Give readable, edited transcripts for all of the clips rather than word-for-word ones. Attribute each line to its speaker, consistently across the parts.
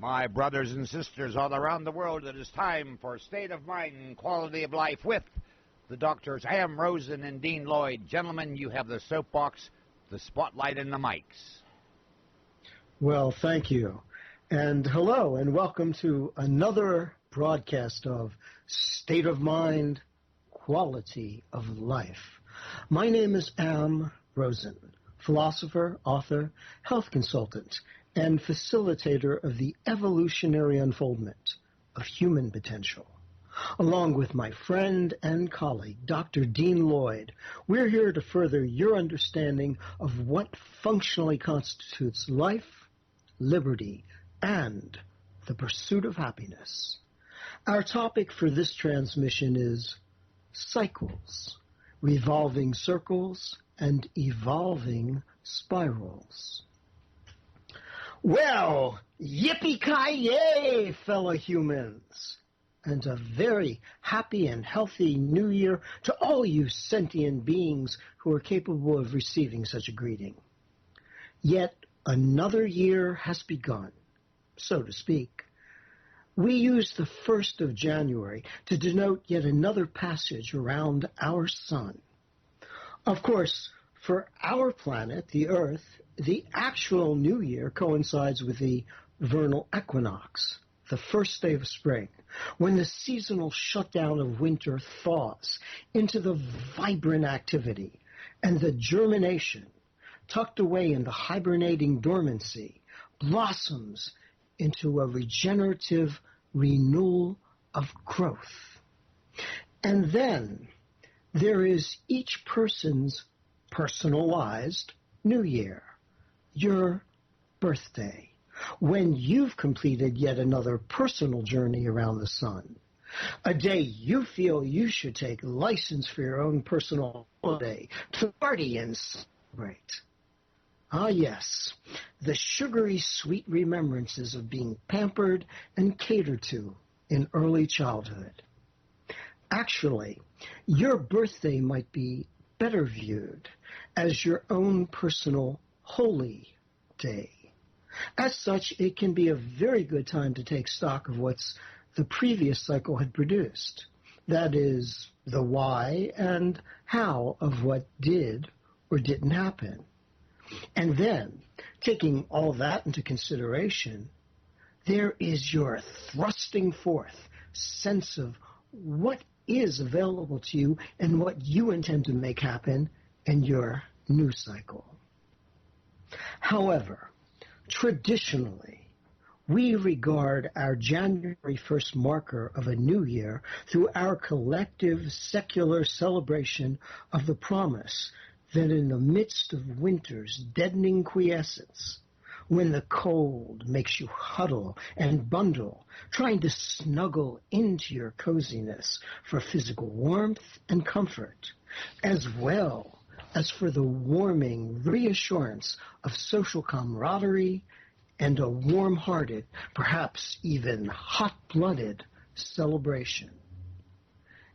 Speaker 1: My brothers and sisters all around the world, it is time for State of Mind and Quality of Life with the doctors Rosen and Dean Lloyd. Gentlemen, you have the soapbox, the spotlight, and the mics.
Speaker 2: Well, thank you. And hello, and welcome to another broadcast of State of Mind, Quality of Life. My name is Rosen, philosopher, author, health consultant, and facilitator of the evolutionary unfoldment of human potential. Along with my friend and colleague, Dr. Dean Lloyd, we're here to further your understanding of what functionally constitutes life, liberty, and the pursuit of happiness. Our topic for this transmission is cycles, revolving circles, and evolving spirals. Well, yippee-ki-yay, fellow humans, and a very happy and healthy new year to all you sentient beings who are capable of receiving such a greeting. Yet another year has begun, so to speak. We use the 1st of January to denote yet another passage around our sun. Of course, for our planet, the Earth, the actual new year coincides with the vernal equinox, the first day of spring, when the seasonal shutdown of winter thaws into the vibrant activity, and the germination, tucked away in the hibernating dormancy, blossoms into a regenerative renewal of growth. And then there is each person's personalized new year, your birthday, when you've completed yet another personal journey around the sun. A day you feel you should take license for your own personal holiday to party and celebrate. Ah, yes, the sugary sweet remembrances of being pampered and catered to in early childhood. Actually, your birthday might be better viewed as your own personal holy day. As such, it can be a very good time to take stock of what's the previous cycle had produced. That is, the why and how of what did or didn't happen. And then, taking all that into consideration, there is your thrusting forth sense of what is available to you and what you intend to make happen in your new cycle. However, traditionally, we regard our January 1st marker of a new year through our collective secular celebration of the promise that in the midst of winter's deadening quiescence, when the cold makes you huddle and bundle, trying to snuggle into your coziness for physical warmth and comfort, as well as for the warming reassurance of social camaraderie and a warm-hearted, perhaps even hot-blooded celebration.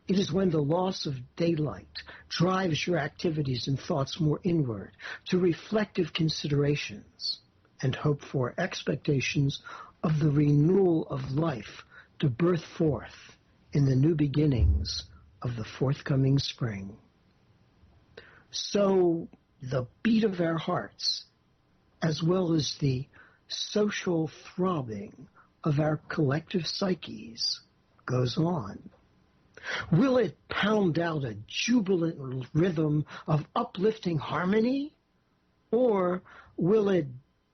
Speaker 2: It is when the loss of daylight drives your activities and thoughts more inward to reflective considerations and hope-for expectations of the renewal of life to birth forth in the new beginnings of the forthcoming spring. So the beat of our hearts, as well as the social throbbing of our collective psyches, goes on. Will it pound out a jubilant rhythm of uplifting harmony? Or will it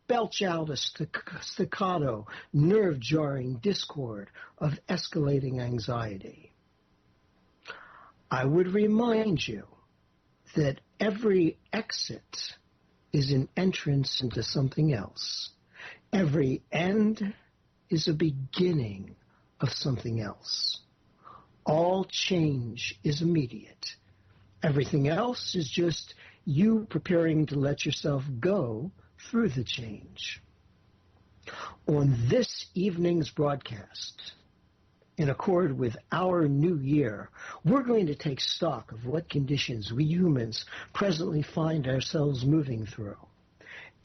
Speaker 2: belch out a staccato, nerve-jarring discord of escalating anxiety? I would remind you that every exit is an entrance into something else. Every end is a beginning of something else. All change is immediate. Everything else is just you preparing to let yourself go through the change. On this evening's broadcast, in accord with our new year, we're going to take stock of what conditions we humans presently find ourselves moving through,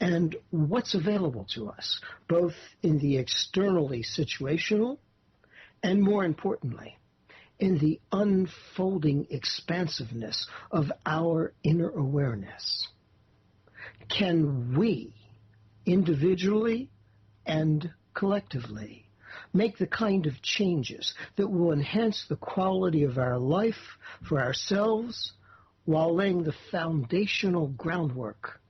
Speaker 2: and what's available to us, both in the externally situational and, more importantly, in the unfolding expansiveness of our inner awareness. Can we, individually and collectively, make the kind of changes that will enhance the quality of our life for ourselves while laying the foundational groundwork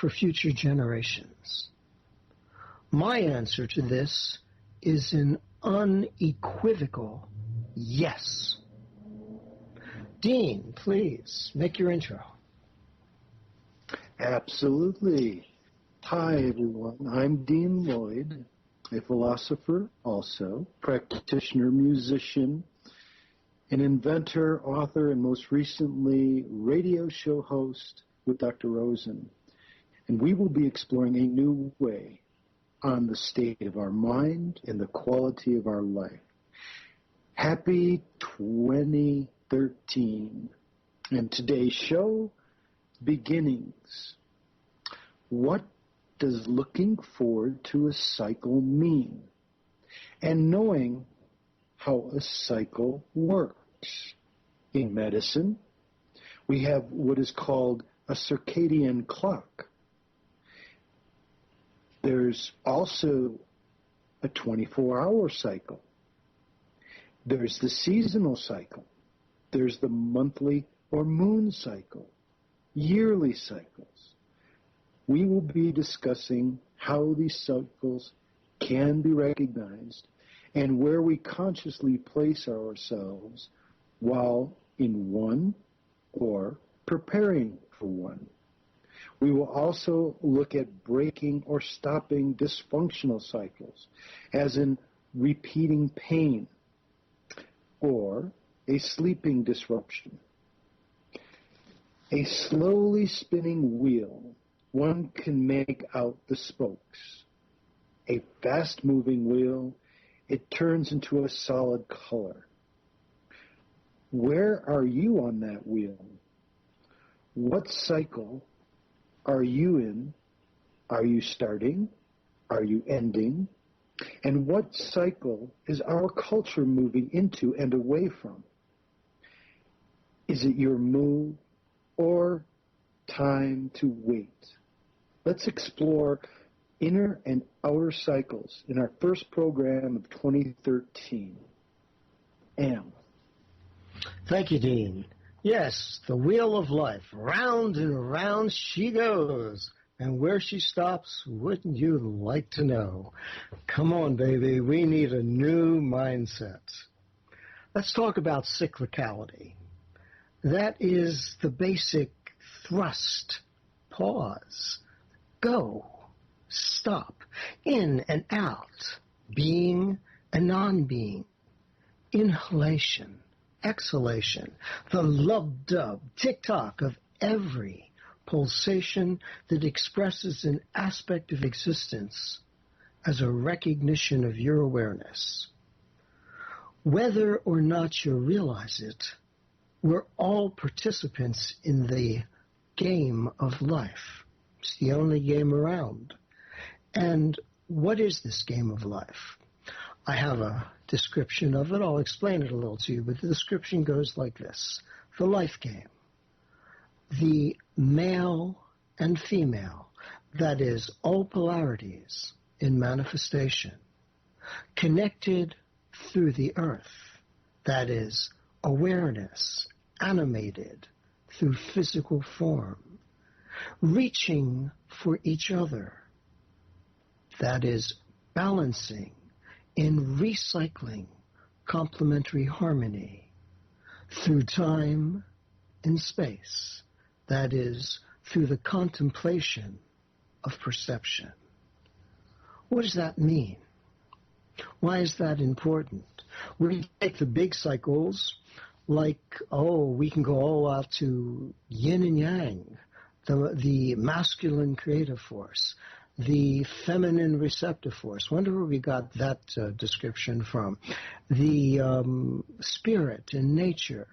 Speaker 2: for future generations? My answer to this is an unequivocal yes. Dean, please make your intro.
Speaker 3: Absolutely. Hi, everyone. I'm Dean Lloyd, a philosopher also, practitioner, musician, an inventor, author, and most recently, radio show host with Dr. Rosen. And we will be exploring a new way on the state of our mind and the quality of our life. Happy 2013. And today's show, beginnings. What does looking forward to a cycle mean? And knowing how a cycle works. In medicine, we have what is called a circadian clock. There's also a 24-hour cycle. There's the seasonal cycle. There's the monthly or moon cycle, yearly cycles. We will be discussing how these cycles can be recognized and where we consciously place ourselves while in one or preparing for one. We will also look at breaking or stopping dysfunctional cycles, as in repeating pain or a sleeping disruption. A slowly spinning wheel, one can make out the spokes. A fast-moving wheel, it turns into a solid color. Where are you on that wheel? What cycle are you in? Are you starting? Are you ending? And what cycle is our culture moving into and away from? Is it your move or time to wait? Let's explore inner and outer cycles in our first program of 2013. Am.
Speaker 2: Thank you, Dean. Yes, the wheel of life. Round and round she goes. And where she stops, wouldn't you like to know? Come on, baby, we need a new mindset. Let's talk about cyclicality. That is the basic thrust, pause, go, stop, in and out, being and non-being, inhalation, exhalation, the lub-dub, tick-tock of every pulsation that expresses an aspect of existence as a recognition of your awareness. Whether or not you realize it, we're all participants in the game of life. It's the only game around. And what is this game of life? I have a description of it. I'll explain it a little to you, but the description goes like this. The life game. The male and female, that is, all polarities in manifestation, connected through the earth, that is, awareness, animated through physical form, reaching for each other, that is, balancing in recycling complementary harmony through time and space, that is, through the contemplation of perception. What does that mean? Why is that important? We take the big cycles like, we can go all out to yin and yang, the masculine creative force, the feminine receptive force. Wonder where we got that description from. The spirit in nature,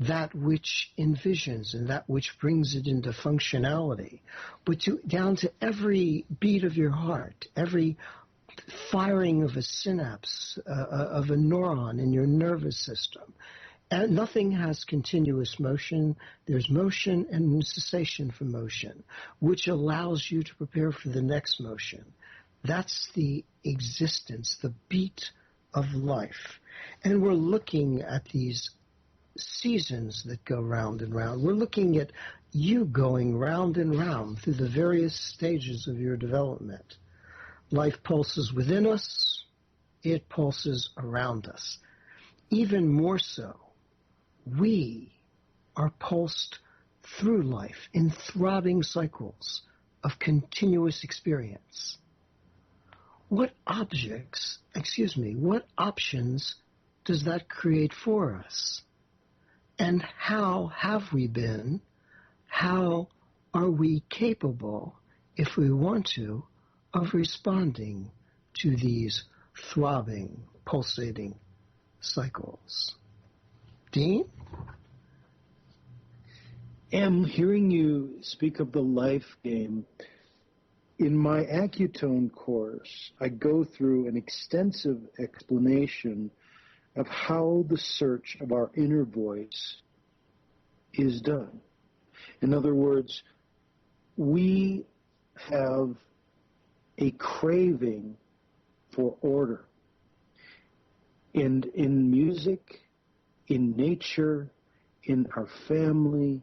Speaker 2: that which envisions and that which brings it into functionality, but down to every beat of your heart, every firing of a synapse, of a neuron in your nervous system. And nothing has continuous motion. There's motion and cessation from motion, which allows you to prepare for the next motion. That's the existence, the beat of life. And we're looking at these seasons that go round and round. We're looking at you going round and round through the various stages of your development. Life pulses within us. It pulses around us. Even more so, we are pulsed through life in throbbing cycles of continuous experience. What options does that create for us? And how have we been? How are we capable, if we want to, of responding to these throbbing, pulsating cycles? Dean?
Speaker 3: Em, hearing you speak of the life game, in my Accutone course, I go through an extensive explanation of how the search of our inner voice is done. In other words, we have a craving for order. And in music, in nature, in our family,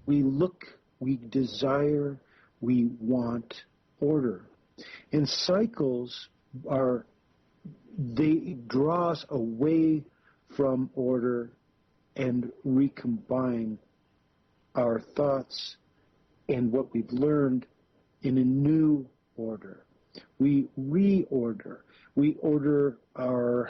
Speaker 3: we look, we desire, we want order. And cycles they draw us away from order and recombine our thoughts and what we've learned in a new order. We reorder. We order our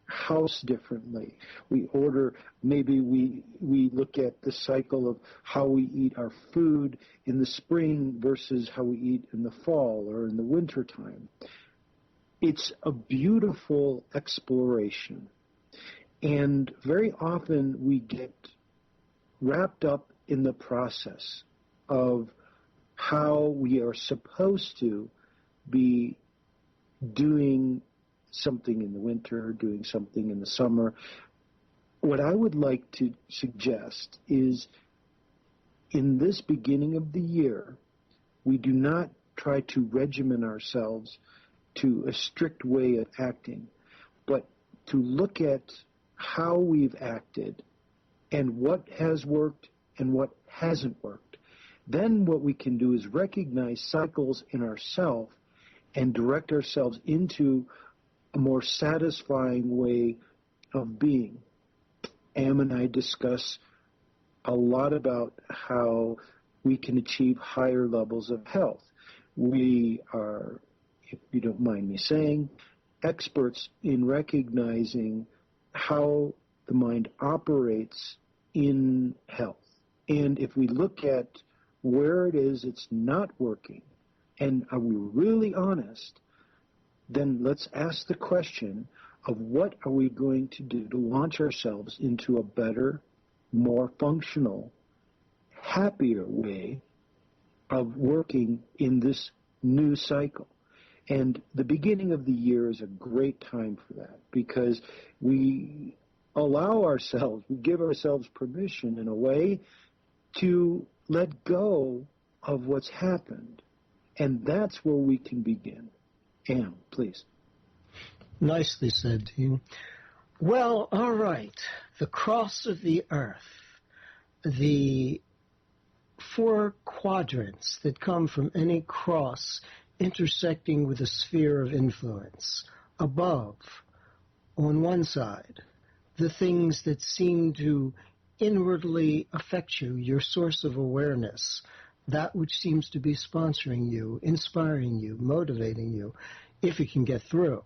Speaker 3: house differently. Maybe we look at the cycle of how we eat our food in the spring versus how we eat in the fall or in the winter time. It's a beautiful exploration. And very often we get wrapped up in the process of how we are supposed to be doing something in the winter, doing something in the summer. What I would like to suggest is in this beginning of the year, we do not try to regiment ourselves to a strict way of acting, but to look at how we've acted and what has worked and what hasn't worked. Then what we can do is recognize cycles in ourselves and direct ourselves into a more satisfying way of being. Am and I discuss a lot about how we can achieve higher levels of health. We are, if you don't mind me saying, experts in recognizing how the mind operates in health. And if we look at where it is it's not working, and are we really honest, then let's ask the question of what are we going to do to launch ourselves into a better, more functional, happier way of working in this new cycle. And the beginning of the year is a great time for that because we allow ourselves, we give ourselves permission in a way to let go of what's happened. And that's where we can begin. Anne, please.
Speaker 2: Nicely said, Dean. Well, all right. The cross of the earth, the four quadrants that come from any cross intersecting with a sphere of influence. Above, on one side, the things that seem to inwardly affect you, your source of awareness, that which seems to be sponsoring you, inspiring you, motivating you, if it can get through.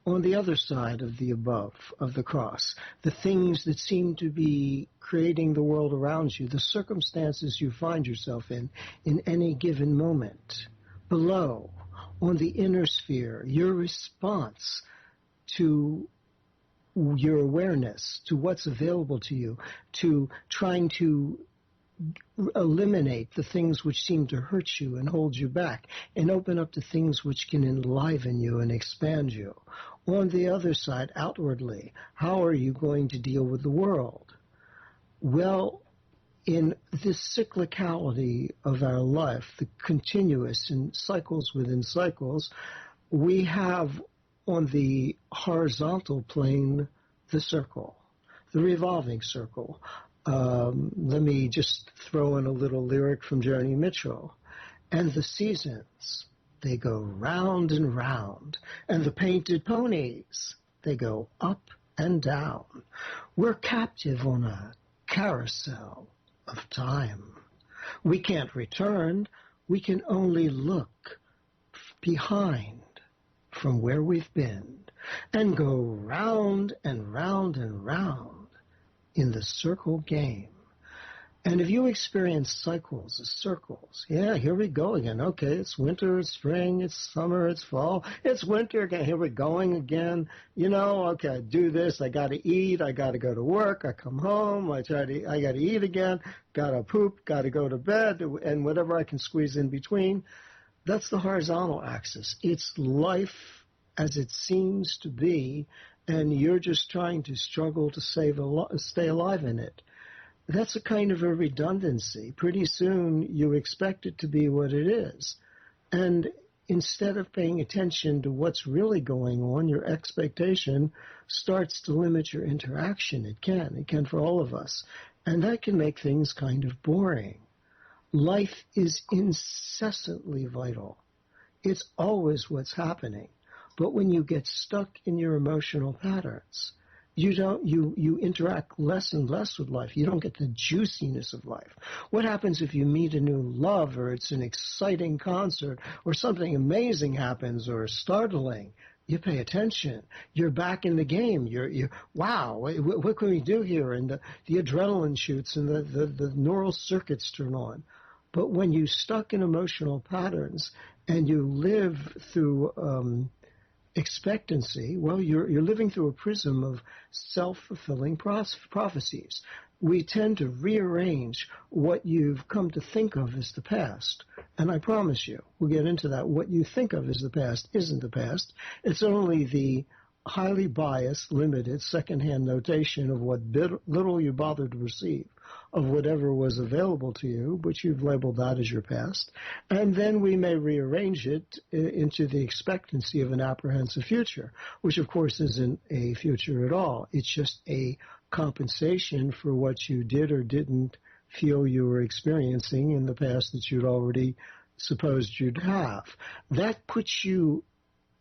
Speaker 2: On the other side of the above, of the cross, the things that seem to be creating the world around you, the circumstances you find yourself in any given moment. Below, on the inner sphere, your response to your awareness to what's available to you, to trying to eliminate the things which seem to hurt you and hold you back, and open up to things which can enliven you and expand you. On the other side, outwardly, how are you going to deal with the world? Well, in this cyclicality of our life, the continuous and cycles within cycles, we have on the horizontal plane the circle, the revolving circle. Let me just throw in a little lyric from Joni Mitchell. And the seasons, they go round and round. And the painted ponies, they go up and down. We're captive on a carousel of time. We can't return. We can only look behind from where we've been and go round and round and round in the circle game. And if you experience cycles of circles, yeah, here we go again. Okay, it's winter, it's spring, it's summer, it's fall, it's winter again. Here we're going again. You know, okay, I do this, I got to eat, I got to go to work, I come home, I got to eat again, got to poop, got to go to bed, and whatever I can squeeze in between. That's the horizontal axis. It's life as it seems to be, and you're just trying to struggle to stay alive in it. That's a kind of a redundancy. Pretty soon you expect it to be what it is. And instead of paying attention to what's really going on, your expectation starts to limit your interaction. It can for all of us. And that can make things kind of boring. Life is incessantly vital. It's always what's happening. But when you get stuck in your emotional patterns, you interact less and less with life. You don't get the juiciness of life. What happens if you meet a new love, or it's an exciting concert, or something amazing happens, or startling? You pay attention. You're back in the game. You're wow, what can we do here? And the adrenaline shoots and the neural circuits turn on. But when you're stuck in emotional patterns and you live through expectancy, well, you're living through a prism of self-fulfilling prophecies. We tend to rearrange what you've come to think of as the past. And I promise you, we'll get into that. What you think of as the past isn't the past. It's only the highly biased, limited, secondhand notation of what little you bothered to receive of whatever was available to you, but you've labeled that as your past. And then we may rearrange it into the expectancy of an apprehensive future, which of course isn't a future at all. It's just a compensation for what you did or didn't feel you were experiencing in the past that you'd already supposed you'd have. That puts you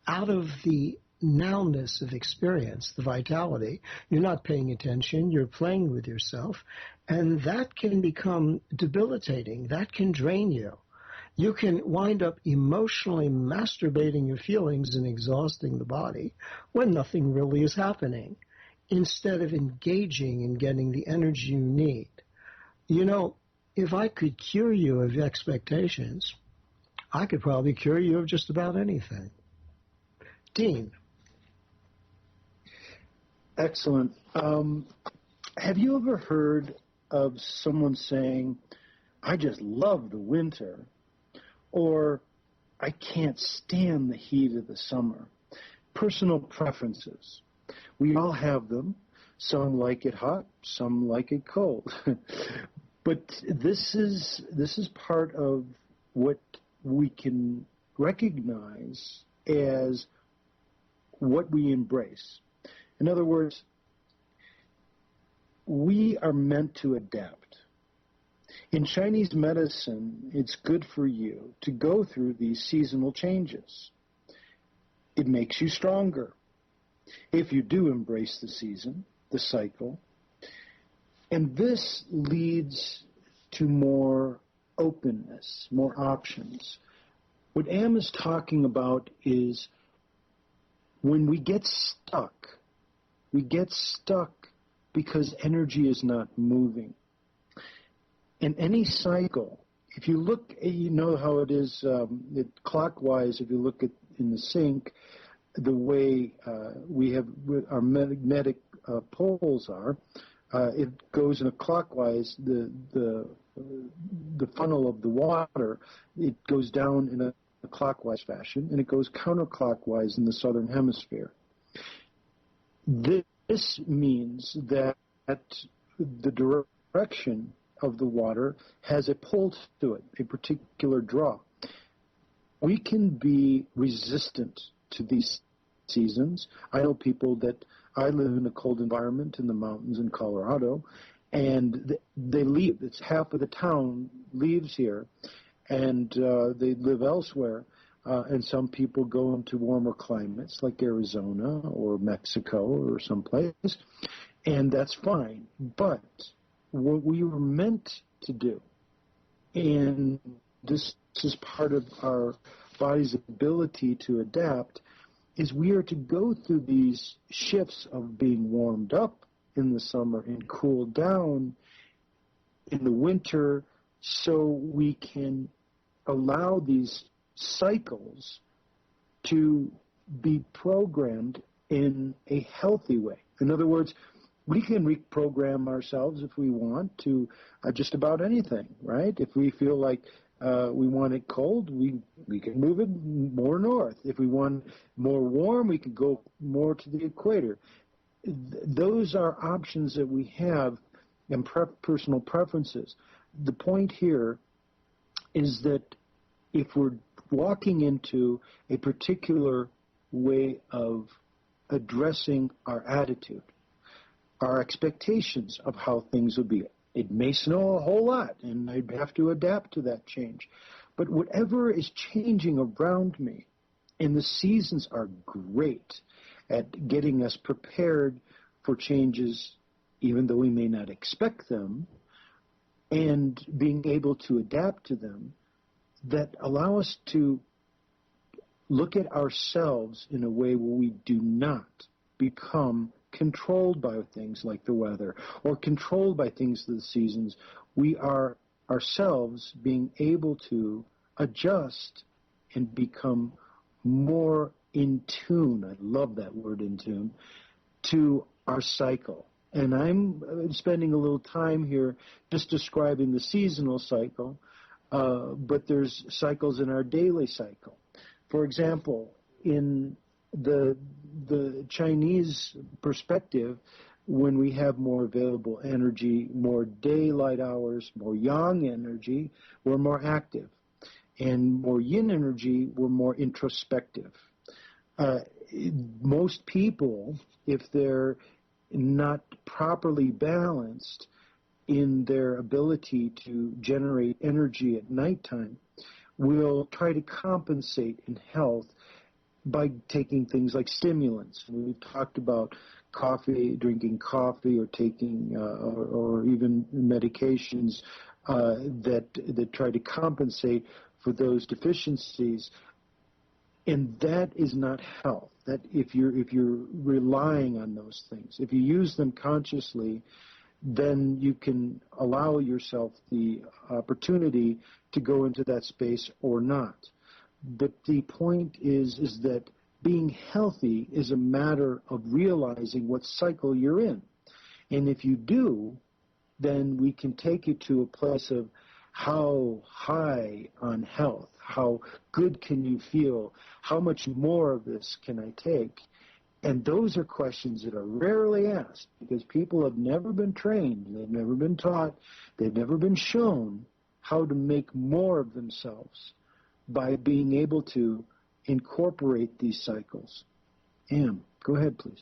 Speaker 2: out of the nowness of experience, the vitality. You're not paying attention. You're playing with yourself. And that can become debilitating. That can drain you. You can wind up emotionally masturbating your feelings and exhausting the body when nothing really is happening, instead of engaging and getting the energy you need. You know, if I could cure you of expectations, I could probably cure you of just about anything. Dean.
Speaker 3: Excellent. Have you ever heard of someone saying, I just love the winter, or I can't stand the heat of the summer? Personal preferences. We all have them. Some like it hot, some like it cold. But this is part of what we can recognize as what we embrace. In other words, we are meant to adapt. In Chinese medicine, it's good for you to go through these seasonal changes. It makes you stronger if you do embrace the season, the cycle. And this leads to more openness, more options. What Am is talking about is when we get stuck because energy is not moving. In any cycle, if you look, you know how it is clockwise, if you look at in the sink, the way we have our magnetic poles are. It goes in a clockwise. The funnel of the water, it goes down in a clockwise fashion, and it goes counterclockwise in the southern hemisphere. This means that the direction of the water has a pull to it, a particular draw. We can be resistant to these seasons. I know people that I live in a cold environment in the mountains in Colorado, and they leave. It's half of the town leaves here, and they live elsewhere. And some people go into warmer climates like Arizona or Mexico or someplace, and that's fine. But what we were meant to do, and this is part of our body's ability to adapt, is we are to go through these shifts of being warmed up in the summer and cooled down in the winter, so we can allow these cycles to be programmed in a healthy way. In other words, we can reprogram ourselves if we want to just about anything, right? If we feel like we want it cold, we can move it more north. If we want more warm, we can go more to the equator. Those are options that we have and personal preferences. The point here is that if we're walking into a particular way of addressing our attitude, our expectations of how things will be, it may snow a whole lot, and I'd have to adapt to that change. But whatever is changing around me, and the seasons are great at getting us prepared for changes, even though we may not expect them, and being able to adapt to them, that allow us to look at ourselves in a way where we do not become controlled by things like the weather or controlled by things of the seasons. We are ourselves being able to adjust and become more in tune, I love that word, in tune, to our cycle. And I'm spending a little time here just describing the seasonal cycle, but there's cycles in our daily cycle. For example, in the Chinese perspective, when we have more available energy, more daylight hours, more yang energy, we're more active. And more yin energy, we're more introspective. Most people, if they're not properly balanced in their ability to generate energy at nighttime, will try to compensate in health by taking things like stimulants. We've talked about coffee, drinking coffee, or taking, or even medications that try to compensate for those deficiencies. And that is not health. That if you're relying on those things, if you use them consciously, then you can allow yourself the opportunity to go into that space or not. But the point is that being healthy is a matter of realizing what cycle you're in. And if you do, then we can take you to a place of how high on health, how good can you feel, how much more of this can I take? And those are questions that are rarely asked because people have never been trained, they've never been taught, they've never been shown how to make more of themselves by being able to incorporate these cycles. Ann, go ahead, please.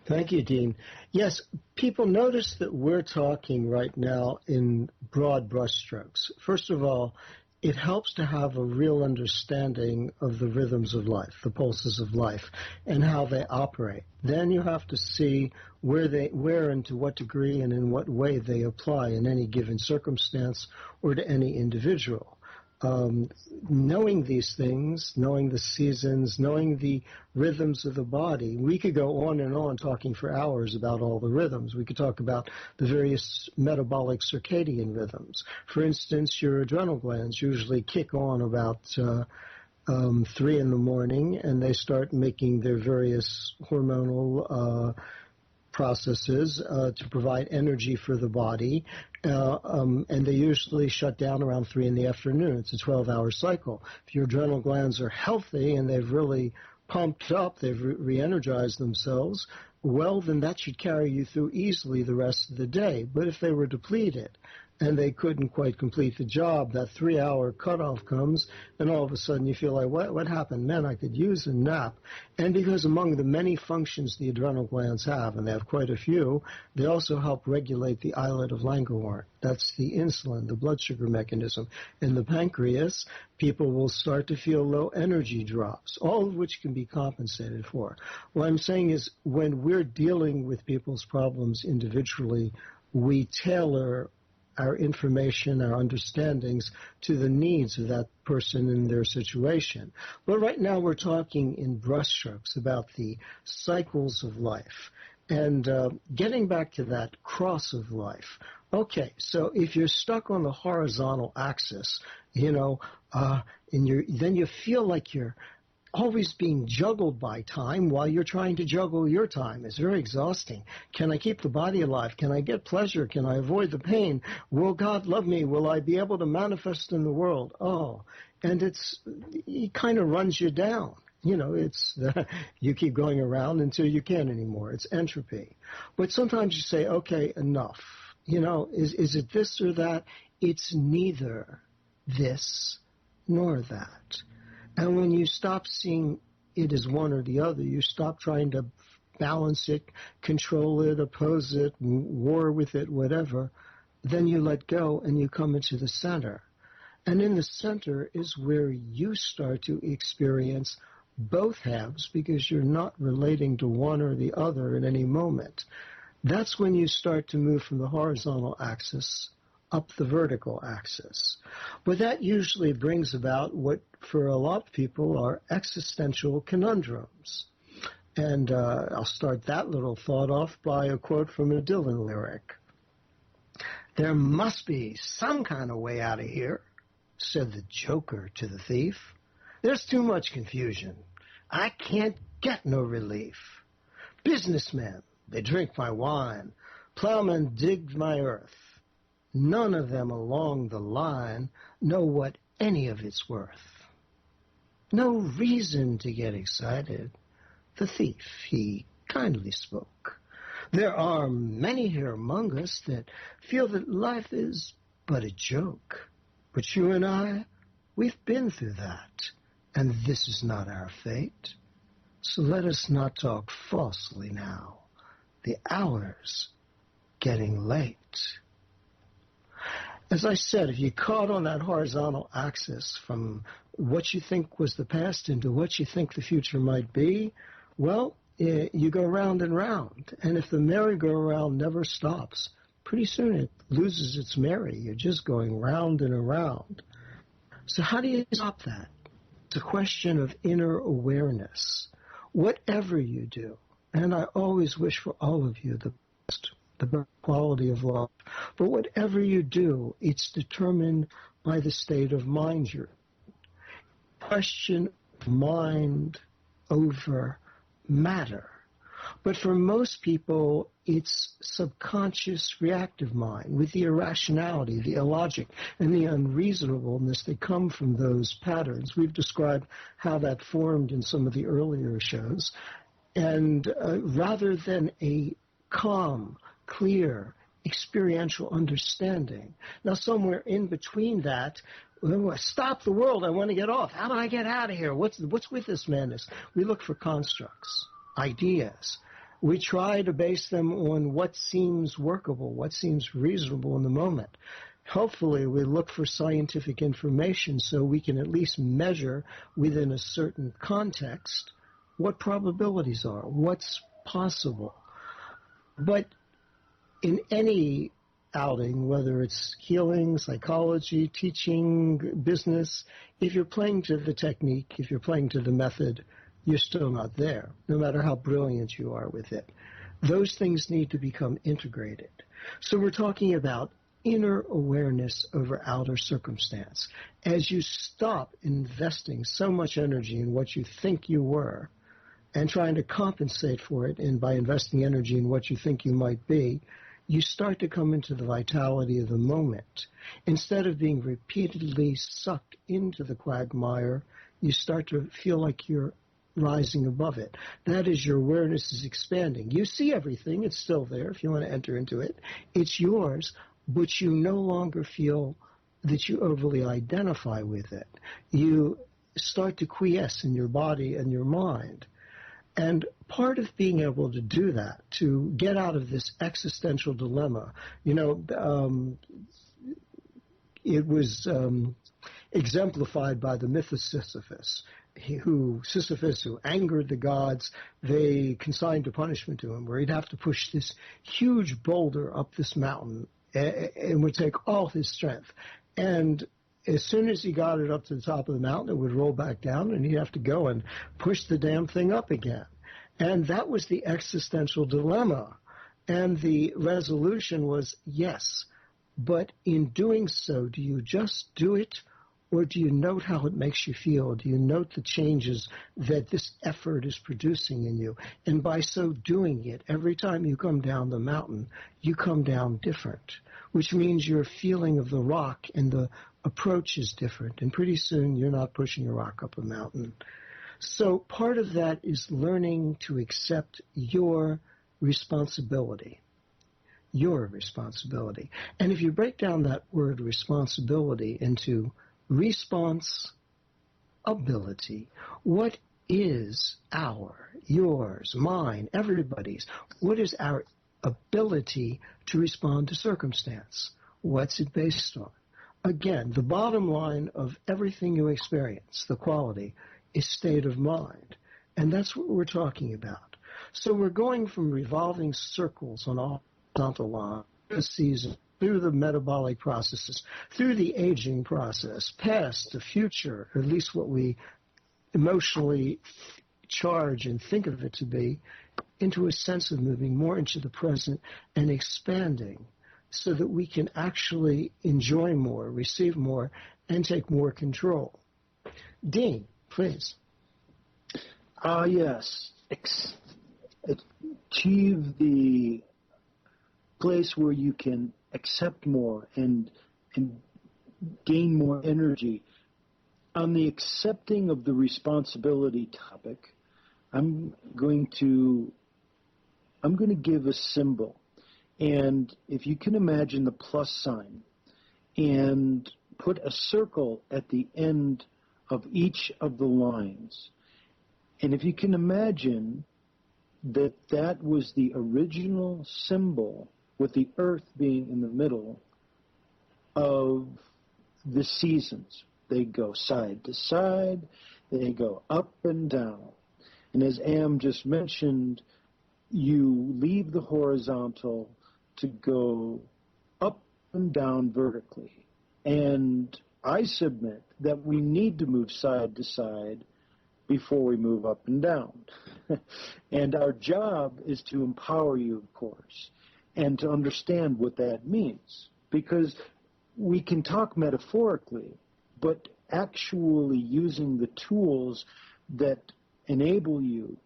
Speaker 2: Thank you, Dean. Yes, people notice that we're talking right now in broad brushstrokes. First of all, it helps to have a real understanding of the rhythms of life, the pulses of life, and how they operate. Then you have to see where and to what degree and in what way they apply in any given circumstance or to any individual. Knowing these things, knowing the seasons, knowing the rhythms of the body, we could go on and on talking for hours about all the rhythms. We could talk about the various metabolic circadian rhythms. For instance, your adrenal glands usually kick on about 3 in the morning, and they start making their various hormonal processes to provide energy for the body, and they usually shut down around 3 in the afternoon. It's a 12-hour cycle. If your adrenal glands are healthy and they've really pumped up, they've re-energized themselves, well, then that should carry you through easily the rest of the day. But if they were depleted and they couldn't quite complete the job, that 3-hour cutoff comes, and all of a sudden you feel like, what happened? Man, I could use a nap. And because among the many functions the adrenal glands have, and they have quite a few, they also help regulate the islet of Langerhans. That's the insulin, the blood sugar mechanism. In the pancreas, people will start to feel low energy drops, all of which can be compensated for. What I'm saying is when we're dealing with people's problems individually, we tailor our information, our understandings to the needs of that person in their situation. But right now we're talking in brushstrokes about the cycles of life. And getting back to that cross of life, okay, so if you're stuck on the horizontal axis, then you feel like you're always being juggled by time while you're trying to juggle your time. It's very exhausting. Can I keep the body alive? Can I get pleasure? Can I avoid the pain? Will God love me? Will I be able to manifest in the world? Oh, and it kind of runs you down. You keep going around until you can't anymore. It's entropy. But sometimes you say, okay, enough. Is it this or that? It's neither this nor that. And when you stop seeing it as one or the other, you stop trying to balance it, control it, oppose it, war with it, whatever, then you let go and you come into the center. And in the center is where you start to experience both halves because you're not relating to one or the other at any moment. That's when you start to move from the horizontal axis up the vertical axis. But that usually brings about what, for a lot of people, are existential conundrums. And I'll start that little thought off by a quote from a Dylan lyric. "There must be some kind of way out of here," said the joker to the thief. "There's too much confusion. I can't get no relief. Businessmen, they drink my wine. Plowmen dig my earth. None of them along the line know what any of it's worth. No reason to get excited," the thief, he kindly spoke. "There are many here among us that feel that life is but a joke. But you and I, we've been through that, and this is not our fate. So let us not talk falsely now. The hour's getting late." As I said, if you caught on that horizontal axis from what you think was the past into what you think the future might be, well, you go round and round. And if the merry-go-round never stops, pretty soon it loses its merry. You're just going round and around. So how do you stop that? It's a question of inner awareness. Whatever you do, and I always wish for all of you the best, the best quality of life. But whatever you do, it's determined by the state of mind you're in. Question of mind over matter. But for most people, it's subconscious reactive mind with the irrationality, the illogic, and the unreasonableness that come from those patterns. We've described how that formed in some of the earlier shows. And rather than a calm, clear, experiential understanding. Now, somewhere in between that, stop the world, I want to get off. How do I get out of here? What's with this madness? We look for constructs, ideas. We try to base them on what seems workable, what seems reasonable in the moment. Hopefully, we look for scientific information so we can at least measure within a certain context what probabilities are, what's possible. But in any outing, whether it's healing, psychology, teaching, business, if you're playing to the technique, if you're playing to the method, you're still not there, no matter how brilliant you are with it. Those things need to become integrated. So we're talking about inner awareness over outer circumstance. As you stop investing so much energy in what you think you were, and trying to compensate for it, and by investing energy in what you think you might be, you start to come into the vitality of the moment. Instead of being repeatedly sucked into the quagmire, you start to feel like you're rising above it. That is, your awareness is expanding. You see everything. It's still there if you want to enter into it. It's yours, but you no longer feel that you overly identify with it. You start to quiesce in your body and your mind. And part of being able to do that, to get out of this existential dilemma, it was exemplified by the myth of Sisyphus. Sisyphus, who angered the gods, they consigned a punishment to him where he'd have to push this huge boulder up this mountain. It would take all his strength. And as soon as he got it up to the top of the mountain, it would roll back down, and he'd have to go and push the damn thing up again. And that was the existential dilemma. And the resolution was yes. But in doing so, do you just do it, or do you note how it makes you feel? Do you note the changes that this effort is producing in you? And by so doing it, every time you come down the mountain, you come down different, which means your feeling of the rock and the approach is different. And pretty soon, you're not pushing a rock up a mountain. So part of that is learning to accept your responsibility. Your responsibility. And if you break down that word responsibility into response-ability, what is yours, mine, everybody's? What is our ability to respond to circumstance? What's it based on? Again, the bottom line of everything you experience, the quality, is state of mind. And that's what we're talking about. So we're going from revolving circles on all horizontal lines, the season, through the metabolic processes, through the aging process, past to future, or at least what we emotionally charge and think of it to be, into a sense of moving more into the present and expanding so that we can actually enjoy more, receive more, and take more control. Dean, please.
Speaker 3: Yes. Achieve the place where you can accept more and gain more energy. On the accepting of the responsibility topic, I'm going to give a symbol. And if you can imagine the plus sign and put a circle at the end of each of the lines, and if you can imagine that that was the original symbol with the earth being in the middle of the seasons. They go side to side, they go up and down. And as Am just mentioned, you leave the horizontal to go up and down vertically. And I submit that we need to move side to side before we move up and down. And our job is to empower you, of course, and to understand what that means. Because we can talk metaphorically, but actually using the tools that enable you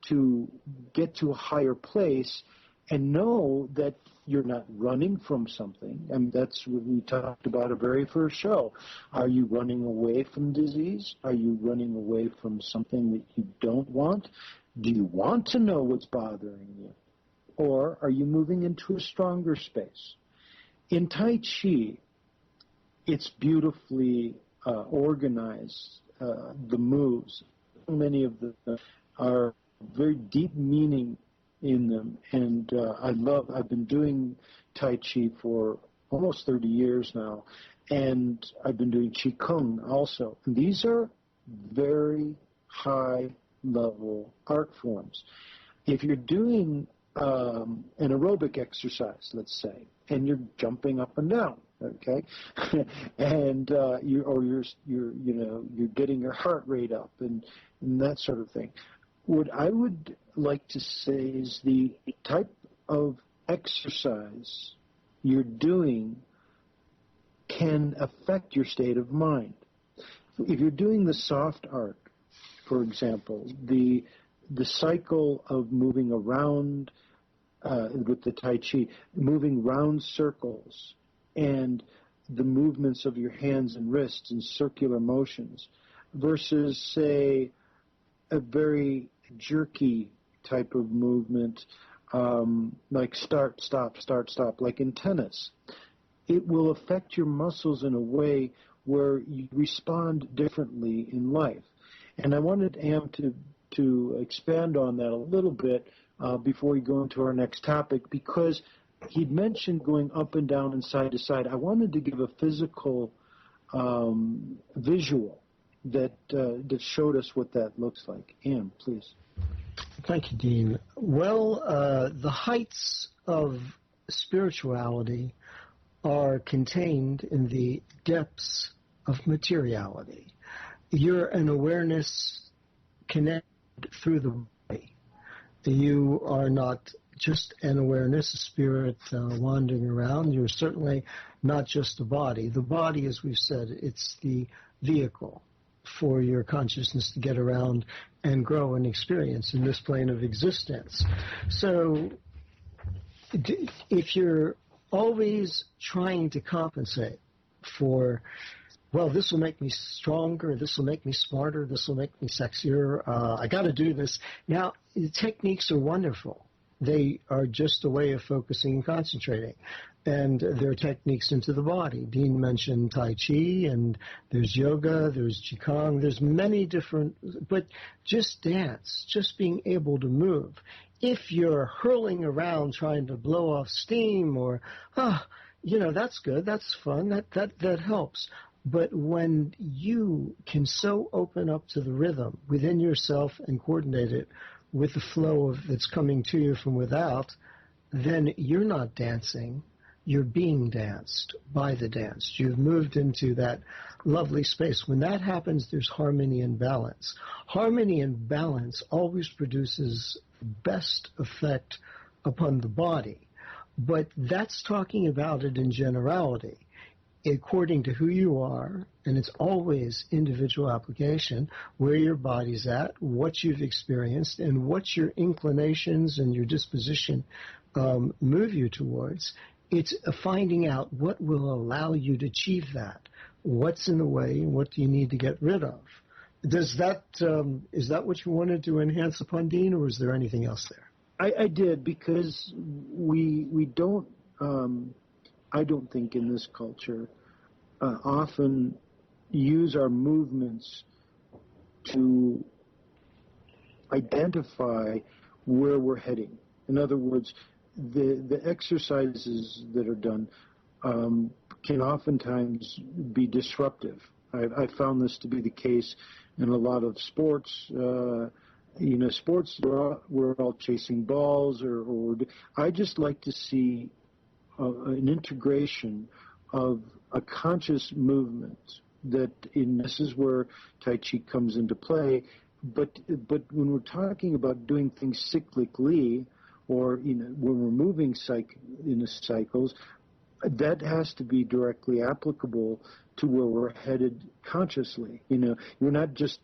Speaker 3: to get to a higher place and know that you're not running from something. And that's what we talked about our very first show. Are you running away from disease? Are you running away from something that you don't want? Do you want to know what's bothering you? Or are you moving into a stronger space? In Tai Chi, it's beautifully organized, the moves. Many of them are very deep meaning in them, and I've been doing Tai Chi for almost 30 years now, and I've been doing Qi Kung also. And these are very high-level art forms. If you're doing an aerobic exercise, let's say, and you're jumping up and down, okay, and you're getting your heart rate up and that sort of thing. What I would like to say is the type of exercise you're doing can affect your state of mind. If you're doing the soft art, for example, the the cycle of moving around with the Tai Chi, moving round circles, and the movements of your hands and wrists in circular motions, versus, say, a very jerky type of movement, like start, stop, like in tennis. It will affect your muscles in a way where you respond differently in life. And I wanted Am to expand on that a little bit before we go into our next topic, because he'd mentioned going up and down and side to side. I wanted to give a physical visual that showed us what that looks like. Am, please.
Speaker 2: Thank you, Dean. Well, the heights of spirituality are contained in the depths of materiality. You're an awareness connected through the body. You are not just an awareness, a spirit wandering around. You're certainly not just a body. The body, as we've said, it's the vehicle for your consciousness to get around and grow and experience in this plane of existence. So if you're always trying to compensate for, well, this will make me stronger, this will make me smarter, this will make me sexier, I got to do this. Now, the techniques are wonderful. They are just a way of focusing and concentrating. And there are techniques into the body. Dean mentioned Tai Chi, and there's yoga, there's Qigong, there's many different, but just dance, just being able to move. If you're hurling around trying to blow off steam or, that's good, that's fun, that helps. But when you can so open up to the rhythm within yourself and coordinate it with the flow that's coming to you from without, then you're not dancing. You're being danced by the dance. You've moved into that lovely space. When that happens, there's harmony and balance. Harmony and balance always produces best effect upon the body. But that's talking about it in generality, according to who you are, and it's always individual application, where your body's at, what you've experienced, and what your inclinations and your disposition move you towards. It's finding out what will allow you to achieve that. What's in the way, and what do you need to get rid of? Is that what you wanted to enhance upon, Dean, or is there anything else there?
Speaker 3: I did, because we don't, I don't think in this culture, often use our movements to identify where we're heading. In other words, the exercises that are done can oftentimes be disruptive. I found this to be the case in a lot of sports. Sports, we're all chasing balls, or I just like to see an integration of a conscious movement this is where Tai Chi comes into play. But when we're talking about doing things cyclically, or when we're moving in the cycles, that has to be directly applicable to where we're headed consciously. You're not just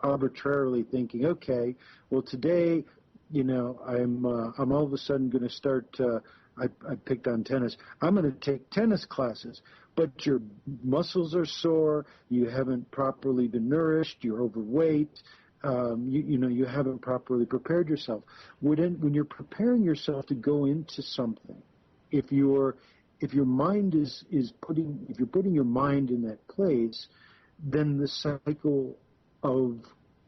Speaker 3: arbitrarily thinking, okay, well today, I'm all of a sudden going to start. I picked on tennis. I'm going to take tennis classes, but your muscles are sore. You haven't properly been nourished. You're overweight. You haven't properly prepared yourself. When you're preparing yourself to go into something, if your mind if you're putting your mind in that place, then the cycle of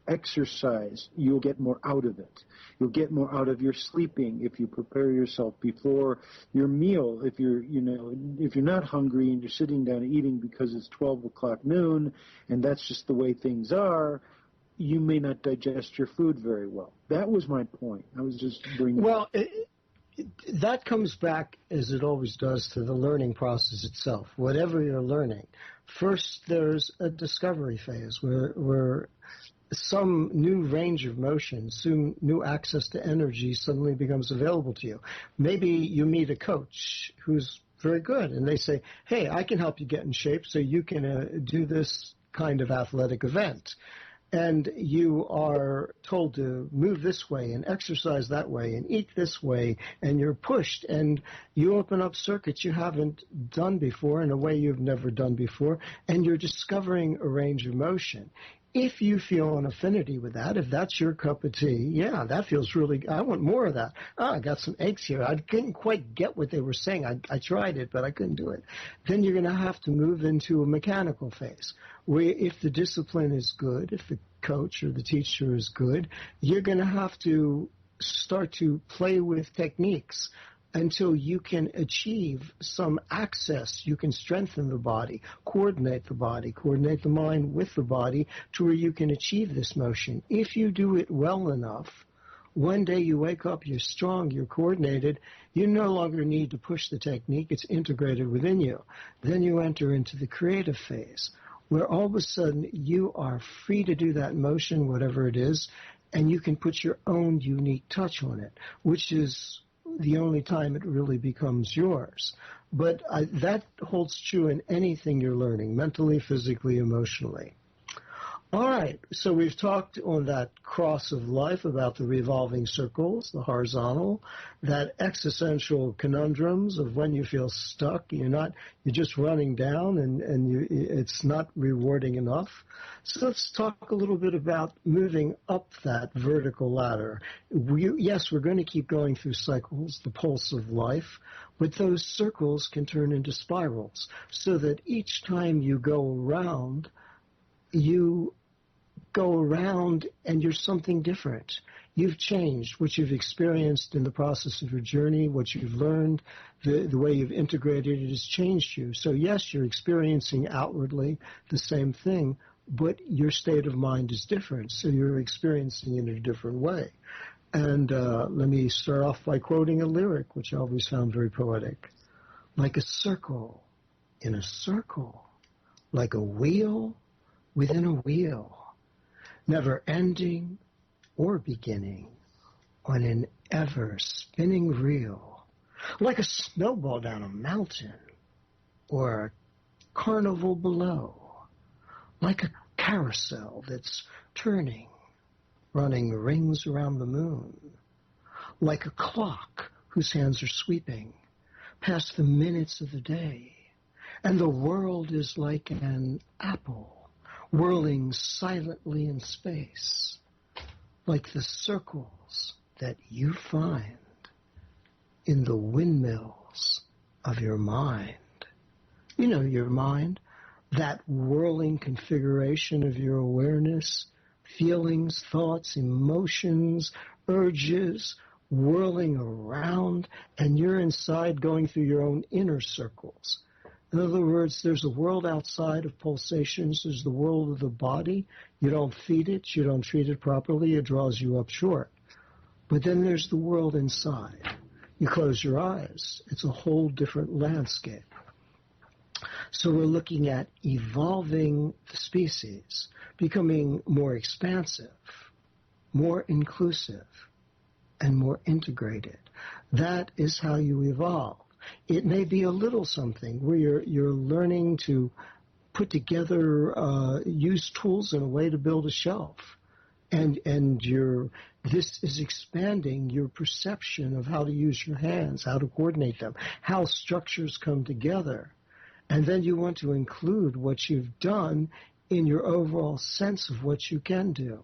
Speaker 3: exercise, you'll get more out of it. You'll get more out of your sleeping if you prepare yourself before your meal. If you're not hungry and you're sitting down eating because it's 12 o'clock noon and that's just the way things are, you may not digest your food very well. That was my point. I was just bringing.
Speaker 2: Well, that comes back, as it always does, to the learning process itself. Whatever you're learning, first there's a discovery phase where some new range of motion, some new access to energy suddenly becomes available to you. Maybe you meet a coach who's very good, and they say, hey, I can help you get in shape so you can do this kind of athletic event. and you are told to move this way and exercise that way and eat this way, and you're pushed and you open up circuits you haven't done before in a way you've never done before, and you're discovering a range of motion. If you feel an affinity with that, if that's your cup of tea, yeah, that feels really, I want more of that. Oh, I got some aches here. I couldn't quite get what they were saying. I tried it, but I couldn't do it. Then you're going to have to move into a mechanical phase, where if the discipline is good, if the coach or the teacher is good, you're going to have to start to play with techniques until you can achieve some access. You can strengthen the body, coordinate the mind with the body to where you can achieve this motion. If you do it well enough, one day you wake up, you're strong, you're coordinated, you no longer need to push the technique, it's integrated within you. Then you enter into the creative phase, where all of a sudden you are free to do that motion, whatever it is, and you can put your own unique touch on it, which is the only time it really becomes yours. But that holds true in anything you're learning, mentally, physically, emotionally. All right, so we've talked on that cross of life about the revolving circles, the horizontal, that existential conundrums of when you feel stuck, you're just running down and it's not rewarding enough. So let's talk a little bit about moving up that vertical ladder. Yes, we're going to keep going through cycles, the pulse of life, but those circles can turn into spirals, so that each time you go around and you're something different. You've changed. What you've experienced in the process of your journey, what you've learned, the way you've integrated it has changed you. So yes, you're experiencing outwardly the same thing, but your state of mind is different. So you're experiencing it in a different way. And let me start off by quoting a lyric, which I always found very poetic. Like a circle in a circle, like a wheel within a wheel, never ending or beginning on an ever-spinning reel, like a snowball down a mountain or a carnival below, like a carousel that's turning, running rings around the moon, like a clock whose hands are sweeping past the minutes of the day, and the world is like an apple whirling silently in space, like the circles that you find in the windmills of your mind. You know, your mind, that whirling configuration of your awareness, feelings, thoughts, emotions, urges, whirling around, and you're inside going through your own inner circles. In other words, there's a world outside of pulsations. There's the world of the body. You don't feed it. You don't treat it properly. It draws you up short. But then there's the world inside. You close your eyes. It's a whole different landscape. So we're looking at evolving the species, becoming more expansive, more inclusive, and more integrated. That is how you evolve. It may be a little something where you're learning to put together, use tools in a way to build a shelf. And this is expanding your perception of how to use your hands, how to coordinate them, how structures come together. And then you want to include what you've done in your overall sense of what you can do.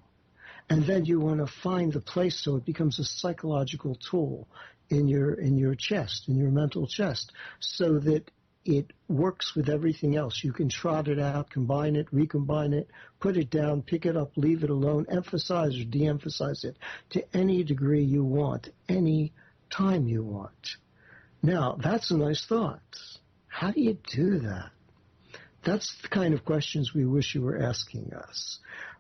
Speaker 2: And then you want to find the place so it becomes a psychological tool in your chest, in your mental chest, so that it works with everything else. You can trot it out, combine it, recombine it, put it down, pick it up, leave it alone, emphasize or de-emphasize it to any degree you want, any time you want. Now, that's a nice thought. How do you do that? That's the kind of questions we wish you were asking us.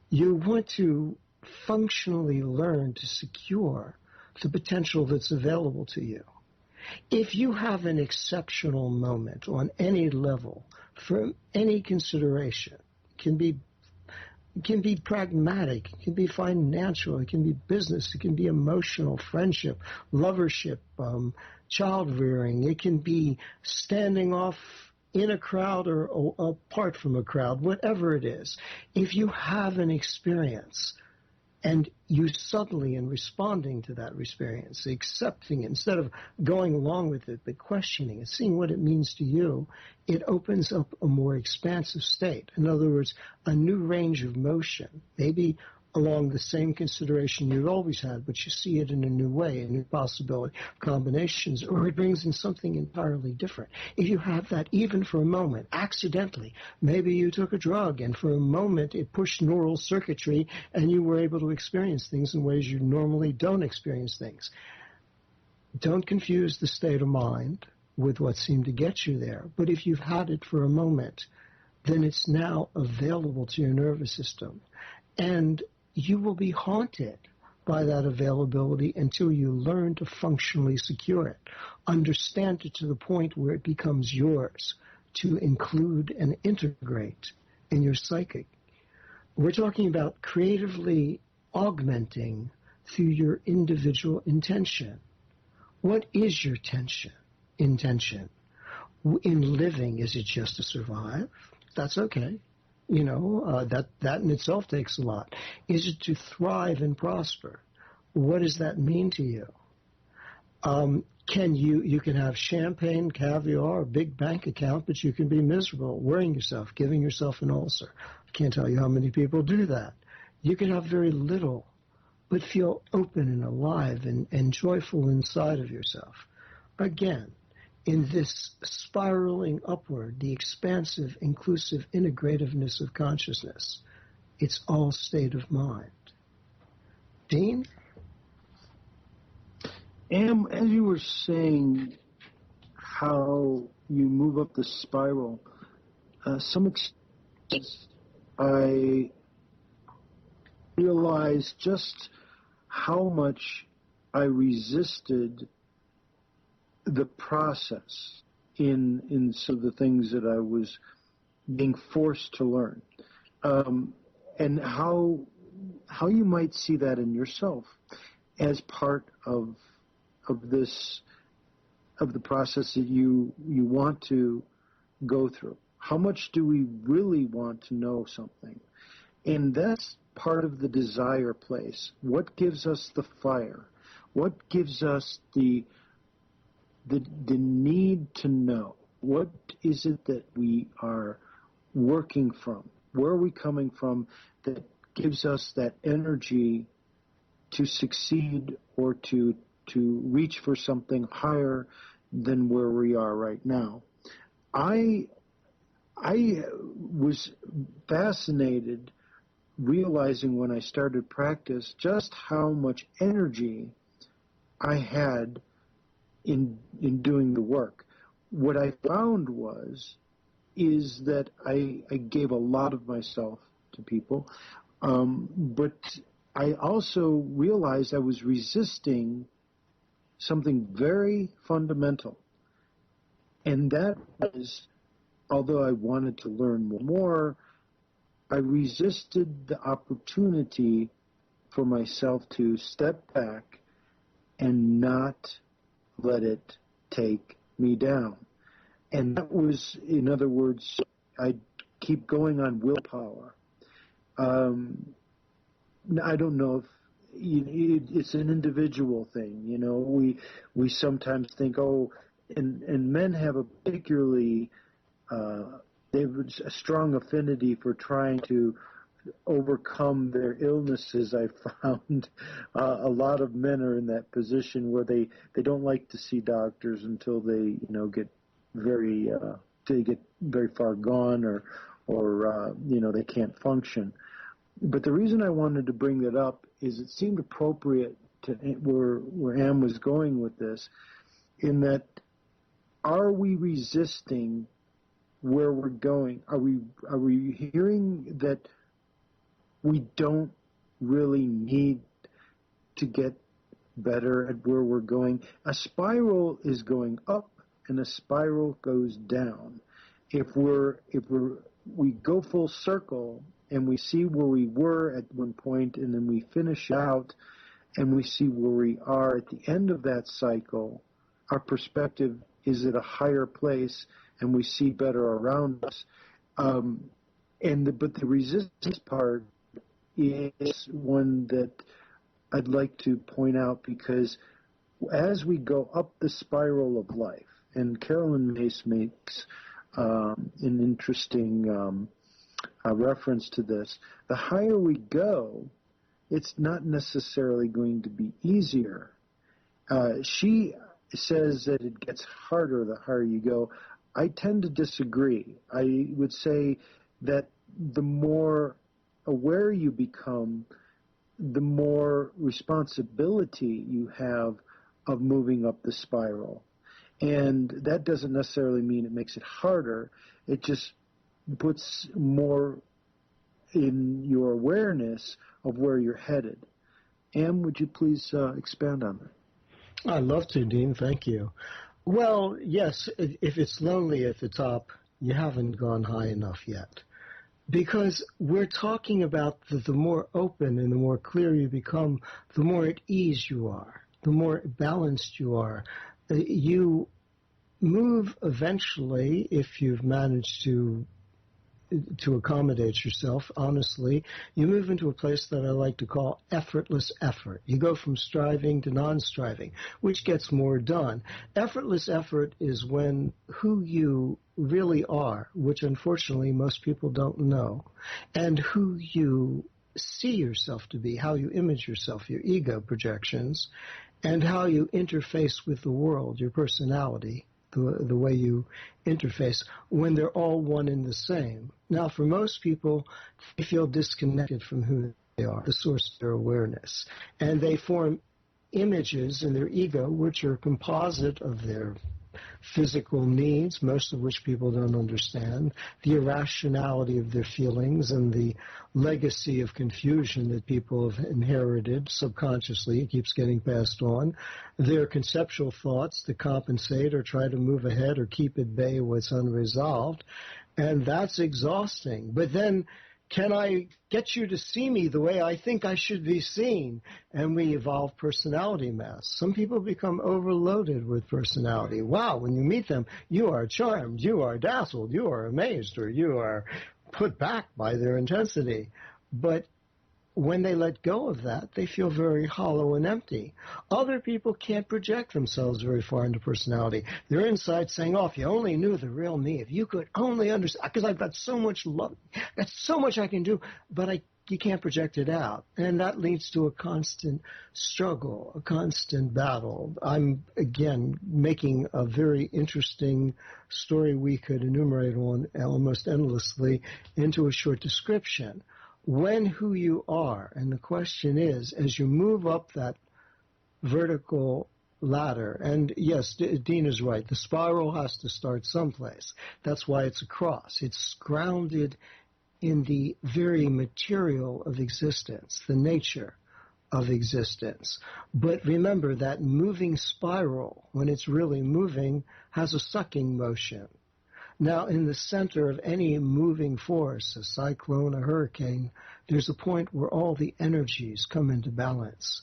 Speaker 2: You want to functionally learn to secure the potential that's available to you. If you have an exceptional moment on any level, from any consideration, it can be pragmatic, it can be financial, it can be business, it can be emotional, friendship, lovership, child rearing, it can be standing off in a crowd or apart from a crowd, whatever it is, if you have an experience and you suddenly, in responding to that experience, accepting it, instead of going along with it, but questioning it, seeing what it means to you, it opens up a more expansive state. In other words, a new range of motion, maybe along the same consideration you've always had, but you see it in a new way, a new possibility, combinations, or it brings in something entirely different. If you have that even for a moment, accidentally, maybe you took a drug and for a moment it pushed neural circuitry and you were able to experience things in ways you normally don't experience things. Don't confuse the state of mind with what seemed to get you there, but if you've had it for a moment, then it's now available to your nervous system. And you will be haunted by that availability until you learn to functionally secure it, understand it to the point where it becomes yours to include and integrate in your psychic. We're talking about creatively augmenting through your individual intention. What is your intention? In living, is it just to survive? That's okay. You know, that in itself takes a lot. Is it to thrive and prosper? What does that mean to you? You can have champagne, caviar, a big bank account, but you can be miserable, worrying yourself, giving yourself an ulcer. I can't tell you how many people do that. You can have very little, but feel open and alive and joyful inside of yourself. Again, in this spiraling upward, the expansive, inclusive integrativeness of consciousness, it's all state of mind. Dean?
Speaker 3: Am, as you were saying how you move up the spiral, some extent I realized just how much I resisted the process in some of the things that I was being forced to learn, and how you might see that in yourself as part of the process that you want to go through. How much do we really want to know something? And that's part of the desire place. What gives us the fire? What gives us the need to know? What is it that we are working from? Where are we coming from that gives us that energy to succeed or to reach for something higher than where we are right now? I was fascinated realizing when I started practice just how much energy I had in doing the work. What I found is that I gave a lot of myself to people, but I also realized I was resisting something very fundamental, and that was, although I wanted to learn more, I resisted the opportunity for myself to step back and not let it take me down. And that was, in other words, I keep going on willpower. I don't know if it's an individual thing. You know, we sometimes think, and men have a particularly they have a strong affinity for trying to overcome their illnesses. I found a lot of men are in that position where they don't like to see doctors until they get very far gone or they can't function. But the reason I wanted to bring that up is it seemed appropriate to where Anne was going with this, in that, are we resisting where we're going? Are we hearing that we don't really need to get better at where we're going? A spiral is going up and a spiral goes down. If we go full circle and we see where we were at one point and then we finish out and we see where we are at the end of that cycle, our perspective is at a higher place and we see better around us. But the resistance part is one that I'd like to point out, because as we go up the spiral of life, and Carolyn Mace makes an interesting reference to this, the higher we go, it's not necessarily going to be easier. She says that it gets harder the higher you go. I tend to disagree. I would say that the more aware you become, the more responsibility you have of moving up the spiral. And that doesn't necessarily mean it makes it harder. It just puts more in your awareness of where you're headed. Am, would you please expand on that?
Speaker 2: I'd love to, Dean. Thank you. Well, yes, if it's lonely at the top, you haven't gone high enough yet. Because we're talking about the more open and the more clear you become, the more at ease you are, the more balanced you are. You move eventually, if you've managed to accommodate yourself, honestly, you move into a place that I like to call effortless effort. You go from striving to non-striving, which gets more done. Effortless effort is when who you really are, which unfortunately most people don't know, and who you see yourself to be, how you image yourself, your ego projections, and how you interface with the world, your personality, the way you interface, when they're all one and the same. Now, for most people, they feel disconnected from who they are, the source of their awareness, and they form images in their ego, which are a composite of their physical needs, most of which people don't understand, the irrationality of their feelings, and the legacy of confusion that people have inherited subconsciously. It keeps getting passed on. Their conceptual thoughts to compensate or try to move ahead or keep at bay what's unresolved. And that's exhausting. But then, can I get you to see me the way I think I should be seen? And we evolve personality mass. Some people become overloaded with personality. Wow, when you meet them, you are charmed, you are dazzled, you are amazed, or you are put back by their intensity. But when they let go of that, they feel very hollow and empty. Other people can't project themselves very far into personality. They're inside saying, oh, if you only knew the real me, if you could only understand, because I've got so much love, got so much I can do, but you can't project it out. And that leads to a constant struggle, a constant battle. I'm, again, making a very interesting story we could enumerate on almost endlessly into a short description. When who you are, and the question is, as you move up that vertical ladder, and yes, Dean is right, the spiral has to start someplace. That's why it's a cross. It's grounded in the very material of existence, the nature of existence. But remember, that moving spiral, when it's really moving, has a sucking motion. Now, in the center of any moving force, a cyclone, a hurricane, there's a point where all the energies come into balance.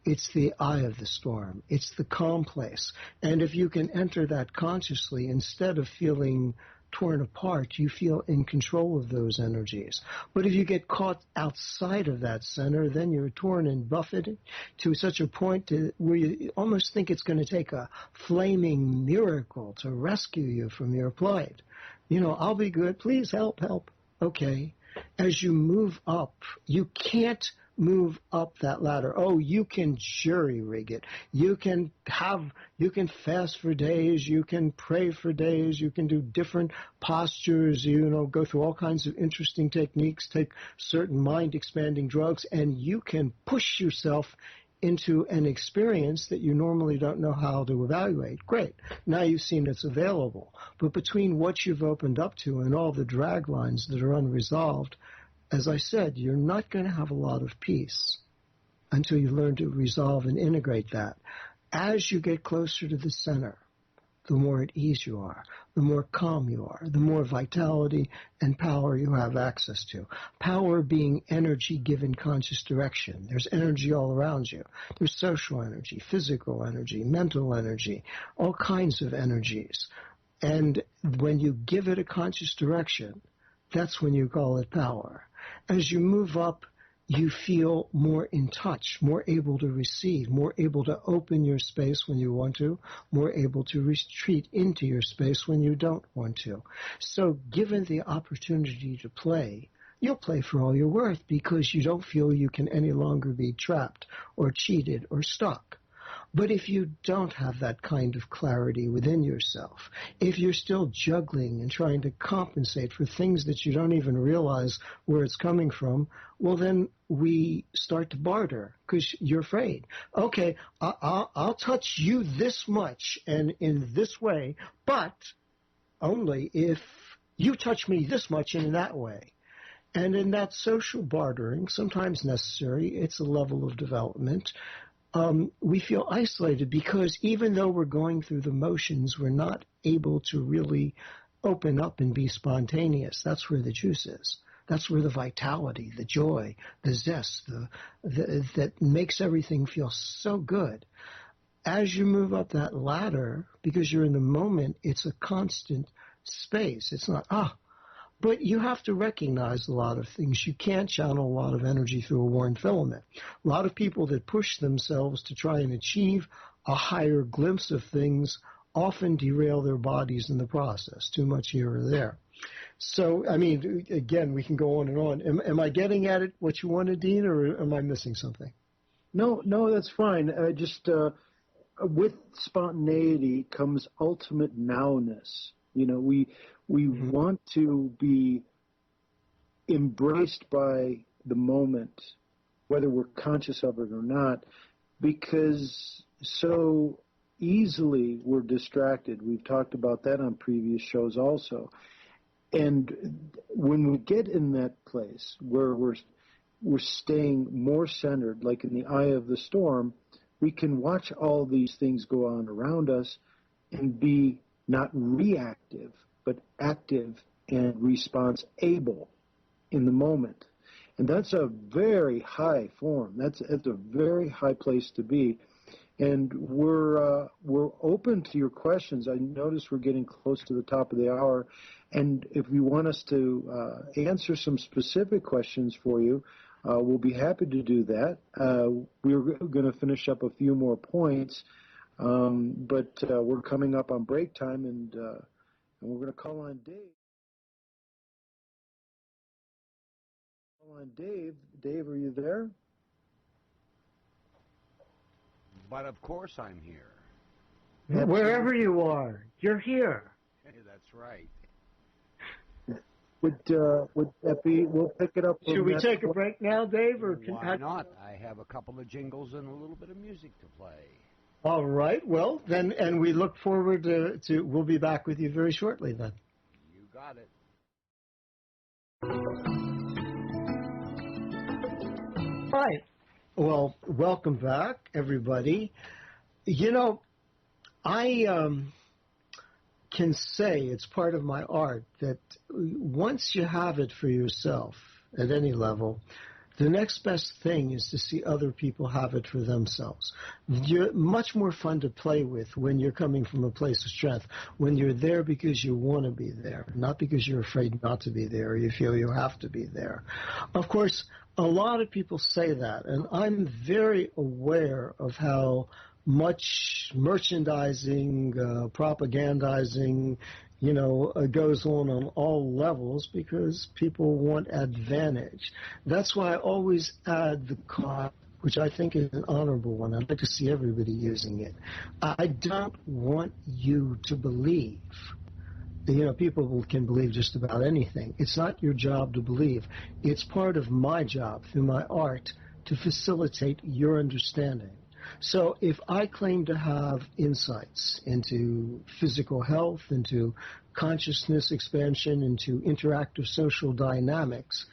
Speaker 2: It's the eye of the storm. It's the calm place. And if you can enter that consciously, instead of feeling torn apart, you feel in control of those energies. But if you get caught outside of that center, then you're torn and buffeted to such a point where you almost think it's going to take a flaming miracle to rescue you from your plight. You know, I'll be good. Please help, help. Okay. As you move up, you can't move up that ladder. Oh, you can jury-rig it. You can fast for days. You can pray for days. You can do different postures, go through all kinds of interesting techniques, take certain mind-expanding drugs, and you can push yourself into an experience that you normally don't know how to evaluate. Great. Now you've seen it's available. But between what you've opened up to and all the drag lines that are unresolved, as I said, you're not going to have a lot of peace until you learn to resolve and integrate that. As you get closer to the center, the more at ease you are, the more calm you are, the more vitality and power you have access to. Power being energy given conscious direction. There's energy all around you. There's social energy, physical energy, mental energy, all kinds of energies. And when you give it a conscious direction, that's when you call it power. As you move up, you feel more in touch, more able to receive, more able to open your space when you want to, more able to retreat into your space when you don't want to. So given the opportunity to play, you'll play for all you're worth because you don't feel you can any longer be trapped or cheated or stuck. But if you don't have that kind of clarity within yourself, if you're still juggling and trying to compensate for things that you don't even realize where it's coming from, well, then we start to barter because you're afraid. Okay, I'll touch you this much and in this way, but only if you touch me this much and in that way. And in that social bartering, sometimes necessary, it's a level of development. We feel isolated because even though we're going through the motions, we're not able to really open up and be spontaneous. That's where the juice is. That's where the vitality, the joy, the zest, that makes everything feel so good. As you move up that ladder, because you're in the moment, it's a constant space. It's not, but you have to recognize a lot of things. You can't channel a lot of energy through a worn filament. A lot of people that push themselves to try and achieve a higher glimpse of things often derail their bodies in the process, too much here or there. So, I mean, again, we can go on and on. Am I getting at it what you wanted, Dean, or am I missing something?
Speaker 3: No, that's fine. With spontaneity comes ultimate nowness. You know, we want to be embraced by the moment, whether we're conscious of it or not, because so easily we're distracted. We've talked about that on previous shows also. And when we get in that place where we're staying more centered, like in the eye of the storm, we can watch all these things go on around us and be not reactive, but active and response able in the moment. And that's a very high form. That's a very high place to be. And we're open to your questions. I notice we're getting close to the top of the hour. And if you want us to answer some specific questions for you, we'll be happy to do that. We're going to finish up a few more points, but we're coming up on break time, and we're going to call on Dave. Dave, are you there?
Speaker 1: But of course I'm here.
Speaker 2: Wherever you are, you're here.
Speaker 1: That's right.
Speaker 3: Would that be? We'll pick it up.
Speaker 2: Should we take a break now, Dave? Or
Speaker 1: why not? I have a couple of jingles and a little bit of music to play.
Speaker 2: All right. Well, then, and we look forward to. We'll be back with you very shortly. Then.
Speaker 1: You got it.
Speaker 2: All right. Well, welcome back, everybody. You know, I can say it's part of my art that once you have it for yourself at any level, the next best thing is to see other people have it for themselves. You're much more fun to play with when you're coming from a place of strength, when you're there because you want to be there, not because you're afraid not to be there or you feel you have to be there. Of course, a lot of people say that, and I'm very aware of how much merchandising, propagandizing, goes on all levels because people want advantage. That's why I always add the cost, which I think is an honorable one. I'd like to see everybody using it. I don't want you to believe. People can believe just about anything. It's not your job to believe. It's part of my job through my art to facilitate your understanding. So if I claim to have insights into physical health, into consciousness expansion, into interactive social dynamics,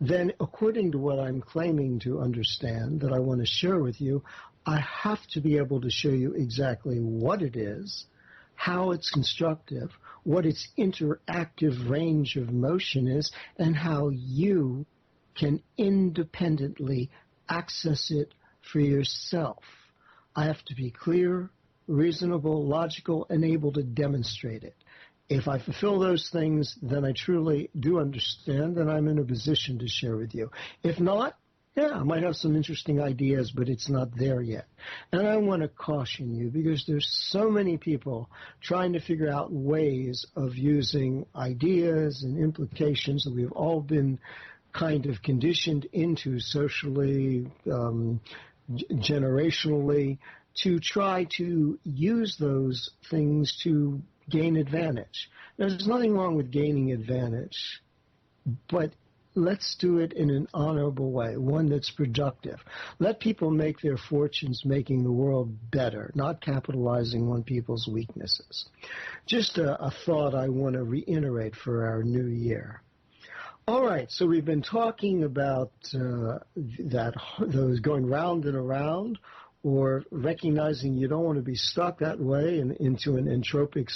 Speaker 2: then according to what I'm claiming to understand that I want to share with you, I have to be able to show you exactly what it is, how it's constructive, what its interactive range of motion is, and how you can independently access it for yourself. I have to be clear, reasonable, logical, and able to demonstrate it. If I fulfill those things, then I truly do understand, and I'm in a position to share with you. If not, yeah, I might have some interesting ideas, but it's not there yet. And I want to caution you because there's so many people trying to figure out ways of using ideas and implications that we've all been kind of conditioned into socially, generationally, to try to use those things to gain advantage. Now, there's nothing wrong with gaining advantage, but let's do it in an honorable way, one that's productive. Let people make their fortunes making the world better, not capitalizing on people's weaknesses. Just a thought I want to reiterate for our new year. All right, so we've been talking about those going round and around, or recognizing you don't want to be stuck that way and into an entropic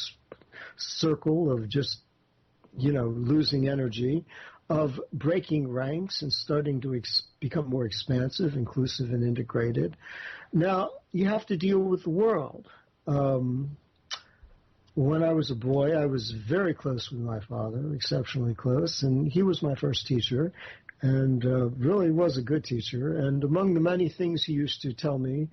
Speaker 2: circle of just, losing energy, of breaking ranks and starting to become more expansive, inclusive, and integrated. Now, you have to deal with the world. When I was a boy, I was very close with my father, exceptionally close, and he was my first teacher, and really was a good teacher. And among the many things he used to tell me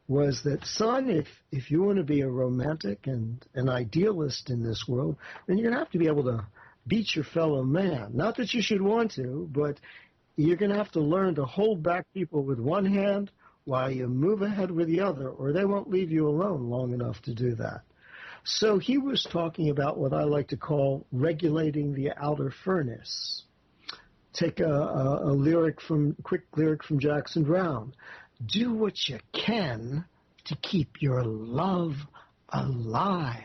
Speaker 2: was that, son, if you want to be a romantic and an idealist in this world, then you're going to have to be able to beat your fellow man. Not that you should want to, but you're going to have to learn to hold back people with one hand while you move ahead with the other, or they won't leave you alone long enough to do that. So he was talking about what I like to call regulating the outer furnace. Take a quick lyric from Jackson Browne. Do what you can to keep your love alive.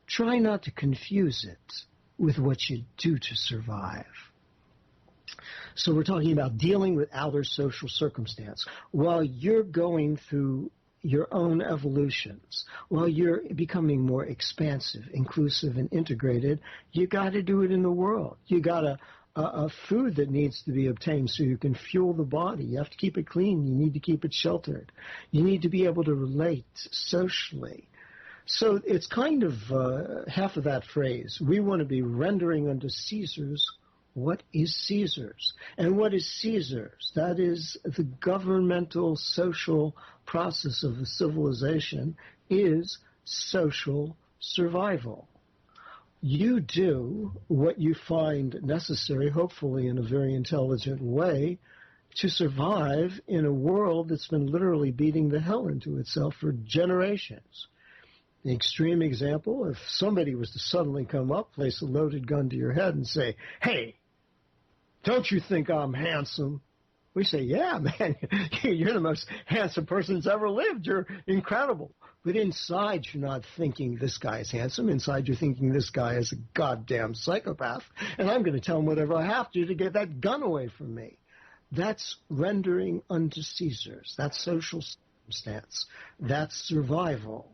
Speaker 2: Try not to confuse it with what you do to survive. So we're talking about dealing with outer social circumstance. While you're going through your own evolutions, while you're becoming more expansive, inclusive, and integrated, you got to do it in the world. You got a food that needs to be obtained so you can fuel the body. You have to keep it clean. You need to keep it sheltered. You need to be able to relate socially. So it's kind of half of that phrase. We want to be rendering unto Caesar's what is Caesar's. And what is Caesar's? That is the governmental social process of a civilization is social survival. You do what you find necessary, hopefully in a very intelligent way, to survive in a world that's been literally beating the hell into itself for generations. The extreme example, if somebody was to suddenly come up, place a loaded gun to your head and say, hey, don't you think I'm handsome? We say, yeah, man, you're the most handsome person that's ever lived. You're incredible. But inside, you're not thinking this guy is handsome. Inside, you're thinking this guy is a goddamn psychopath, and I'm going to tell him whatever I have to get that gun away from me. That's rendering unto Caesar's. That's social circumstance. That's survival.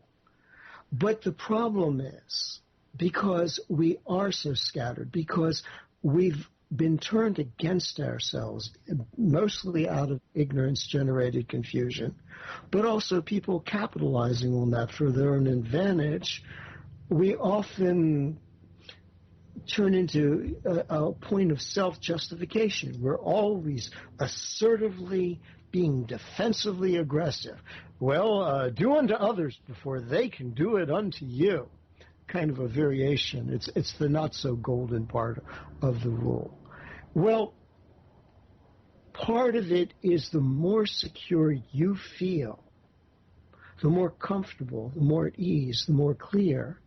Speaker 2: But the problem is, because we are so scattered, because we've been turned against ourselves, mostly out of ignorance-generated confusion, but also people capitalizing on that for their own advantage, we often turn into a point of self-justification. We're always assertively being defensively aggressive. Well, do unto others before they can do it unto you. Kind of a variation. It's the not-so-golden part of the rule. Well, part of it is the more secure you feel, the more comfortable, the more at ease, the more clear,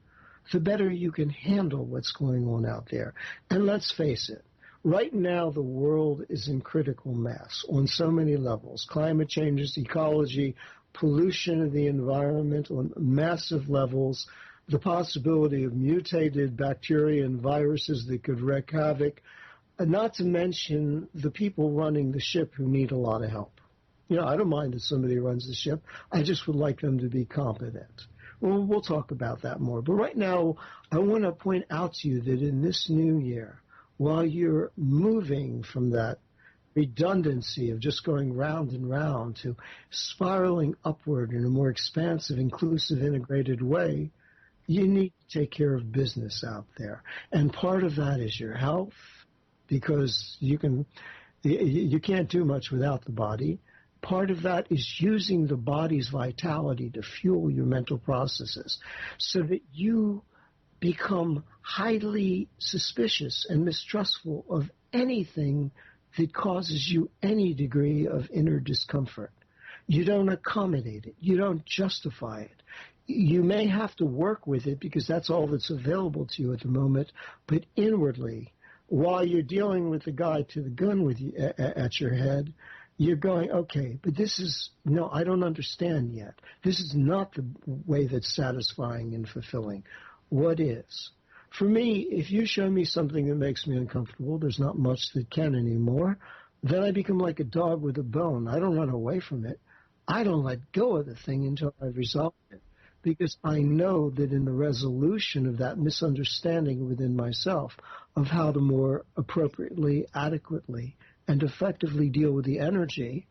Speaker 2: the better you can handle what's going on out there. And let's face it, right now the world is in critical mass on so many levels. Climate changes, ecology, pollution of the environment on massive levels, the possibility of mutated bacteria and viruses that could wreak havoc, not to mention the people running the ship who need a lot of help. I don't mind if somebody runs the ship. I just would like them to be competent. Well, we'll talk about that more. But right now, I want to point out to you that in this new year, while you're moving from that redundancy of just going round and round to spiraling upward in a more expansive, inclusive, integrated way, you need to take care of business out there. And part of that is your health, because you can't do much without the body. Part of that is using the body's vitality to fuel your mental processes so that you become highly suspicious and mistrustful of anything that causes you any degree of inner discomfort. You don't accommodate it. You don't justify it. You may have to work with it because that's all that's available to you at the moment, but inwardly, while you're dealing with the guy to the gun with you at your head, you're going, okay, but no, I don't understand yet. This is not the way that's satisfying and fulfilling. What is? For me, if you show me something that makes me uncomfortable, there's not much that can anymore, then I become like a dog with a bone. I don't run away from it. I don't let go of the thing until I've resolved it, because I know that in the resolution of that misunderstanding within myself of how to more appropriately, adequately, and effectively deal with the energy,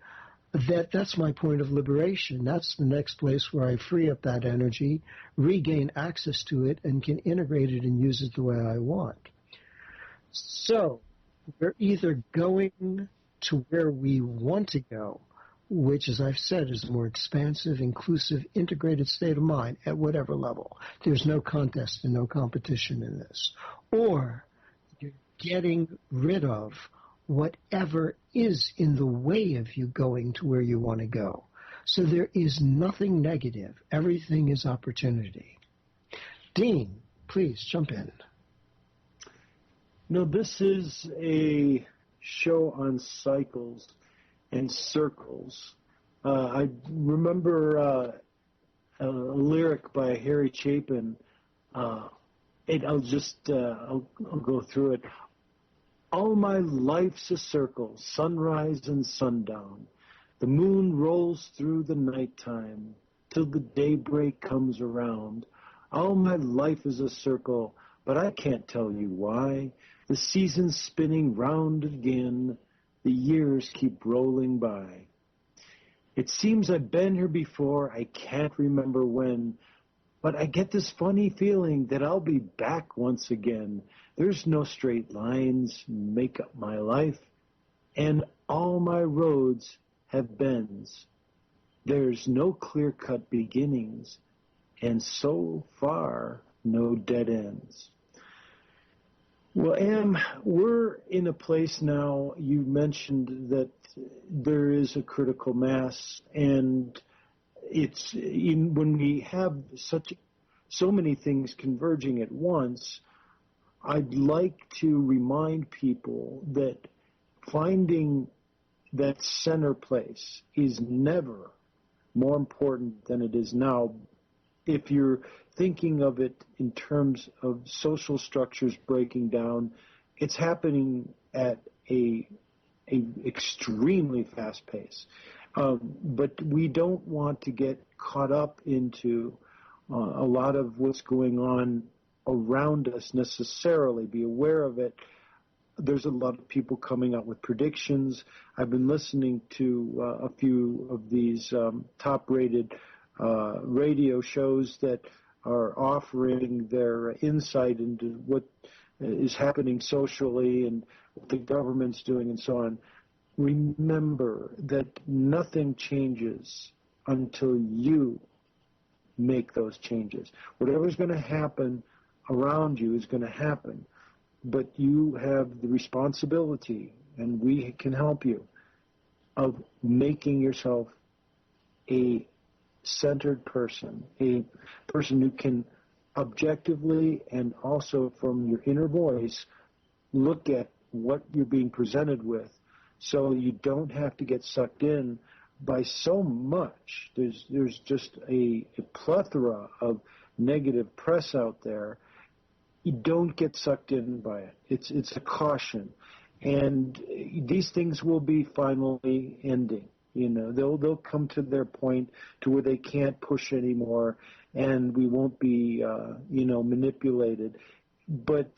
Speaker 2: that's my point of liberation. That's the next place where I free up that energy, regain access to it, and can integrate it and use it the way I want. So we're either going to where we want to go, which, as I've said, is a more expansive, inclusive, integrated state of mind at whatever level. There's no contest and no competition in this. Or you're getting rid of whatever is in the way of you going to where you want to go. So there is nothing negative. Everything is opportunity. Dean, please jump in.
Speaker 3: No, this is a show on cycles and circles. I remember a lyric by Harry Chapin. I'll go through it. All my life's a circle, sunrise and sundown. The moon rolls through the nighttime till the daybreak comes around. All my life is a circle, but I can't tell you why. The season's spinning round again. The years keep rolling by. It seems I've been here before, I can't remember when, but I get this funny feeling that I'll be back once again. There's no straight lines make up my life, and all my roads have bends. There's no clear-cut beginnings, and so far, no dead ends. Well, Am, we're in a place now, you mentioned that there is a critical mass, and when we have so many things converging at once, I'd like to remind people that finding that center place is never more important than it is now. If you're thinking of it in terms of social structures breaking down, it's happening at a extremely fast pace. But we don't want to get caught up into a lot of what's going on around us necessarily. Be aware of it. There's a lot of people coming out with predictions. I've been listening to a few of these top-rated radio shows that are offering their insight into what is happening socially and what the government's doing and so on. Remember that nothing changes until you make those changes. Whatever's going to happen around you is going to happen, but you have the responsibility, and we can help you, of making yourself a centered person, a person who can objectively and also from your inner voice look at what you're being presented with, so you don't have to get sucked in by so much. There's just a plethora of negative press out there. You don't get sucked in by it. It's a caution, and these things will be finally ending. You know, they'll come to their point to where they can't push anymore, and we won't be manipulated. But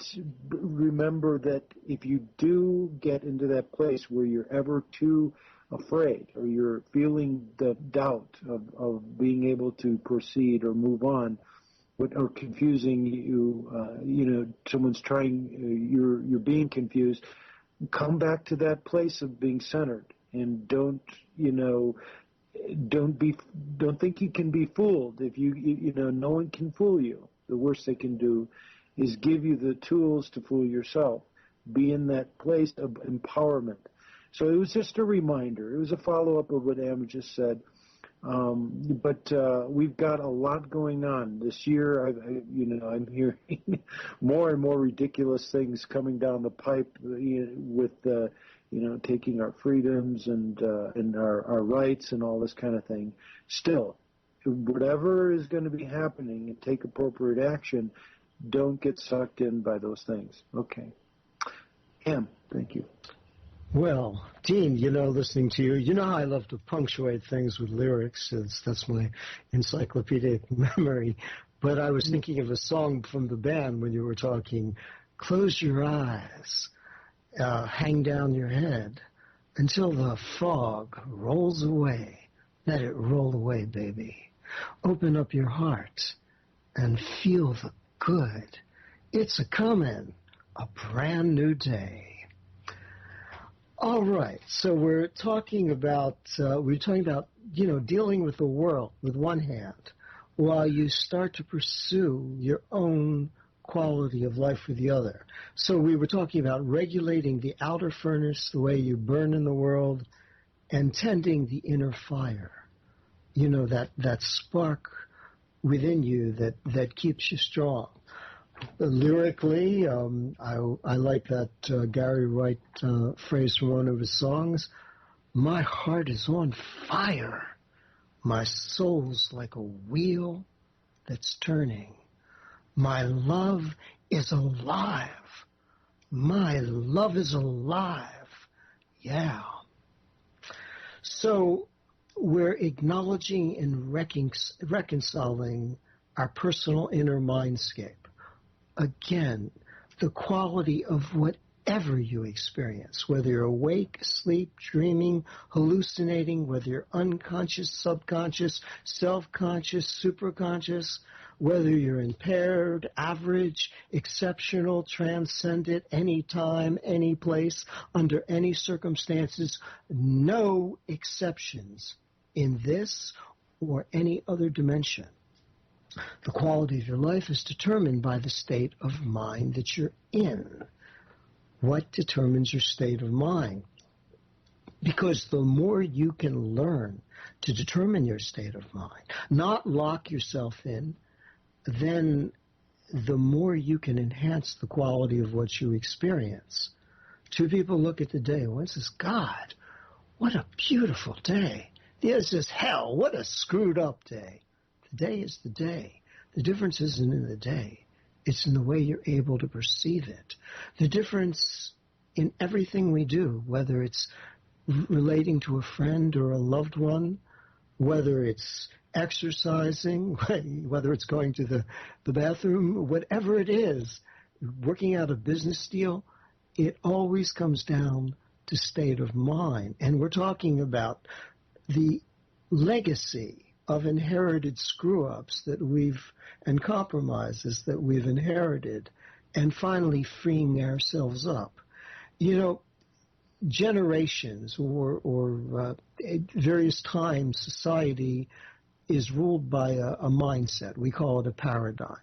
Speaker 3: remember that if you do get into that place where you're ever too afraid, or you're feeling the doubt of being able to proceed or move on, or confusing you, someone's trying, you're being confused, come back to that place of being centered, and don't think you can be fooled. If no one can fool you. The worst they can do is give you the tools to fool yourself. Be in that place of empowerment. So it was just a reminder. It was a follow-up of what Am just said. But we've got a lot going on this year. I'm hearing more and more ridiculous things coming down the pipe with taking our freedoms and our rights and all this kind of thing. Still, whatever is going to be happening, and take appropriate action. Don't get sucked in by those things. Okay. Am, thank you.
Speaker 2: Well, Dean, listening to you, how I love to punctuate things with lyrics. That's my encyclopedic memory. But I was thinking of a song from the band when you were talking. Close your eyes, hang down your head until the fog rolls away. Let it roll away, baby. Open up your heart and feel the good. It's a-comin', a brand new day. All right, so we're talking about dealing with the world with one hand while you start to pursue your own quality of life with the other. So we were talking about regulating the outer furnace, the way you burn in the world, and tending the inner fire. That spark within you that keeps you strong. Lyrically, I like that Gary Wright phrase from one of his songs. My heart is on fire. My soul's like a wheel that's turning. My love is alive. My love is alive. Yeah. So we're acknowledging and reconciling our personal inner mindscape. Again, the quality of whatever you experience, whether you're awake, asleep, dreaming, hallucinating, whether you're unconscious, subconscious, self-conscious, superconscious, whether you're impaired, average, exceptional, transcendent, anytime, any place, under any circumstances, no exceptions in this or any other dimension. The quality of your life is determined by the state of mind that you're in. What determines your state of mind? Because the more you can learn to determine your state of mind, not lock yourself in, then the more you can enhance the quality of what you experience. Two people look at the day. One says, God, what a beautiful day. The other says, hell, what a screwed up day. The day is the day. The difference isn't in the day. It's in the way you're able to perceive it. The difference in everything we do, whether it's relating to a friend or a loved one, whether it's exercising, whether it's going to the bathroom, whatever it is, working out a business deal, it always comes down to state of mind. And we're talking about the legacy of inherited screw-ups and compromises that we've inherited, and finally freeing ourselves up. Generations or various times, society is ruled by a mindset. We call it a paradigm.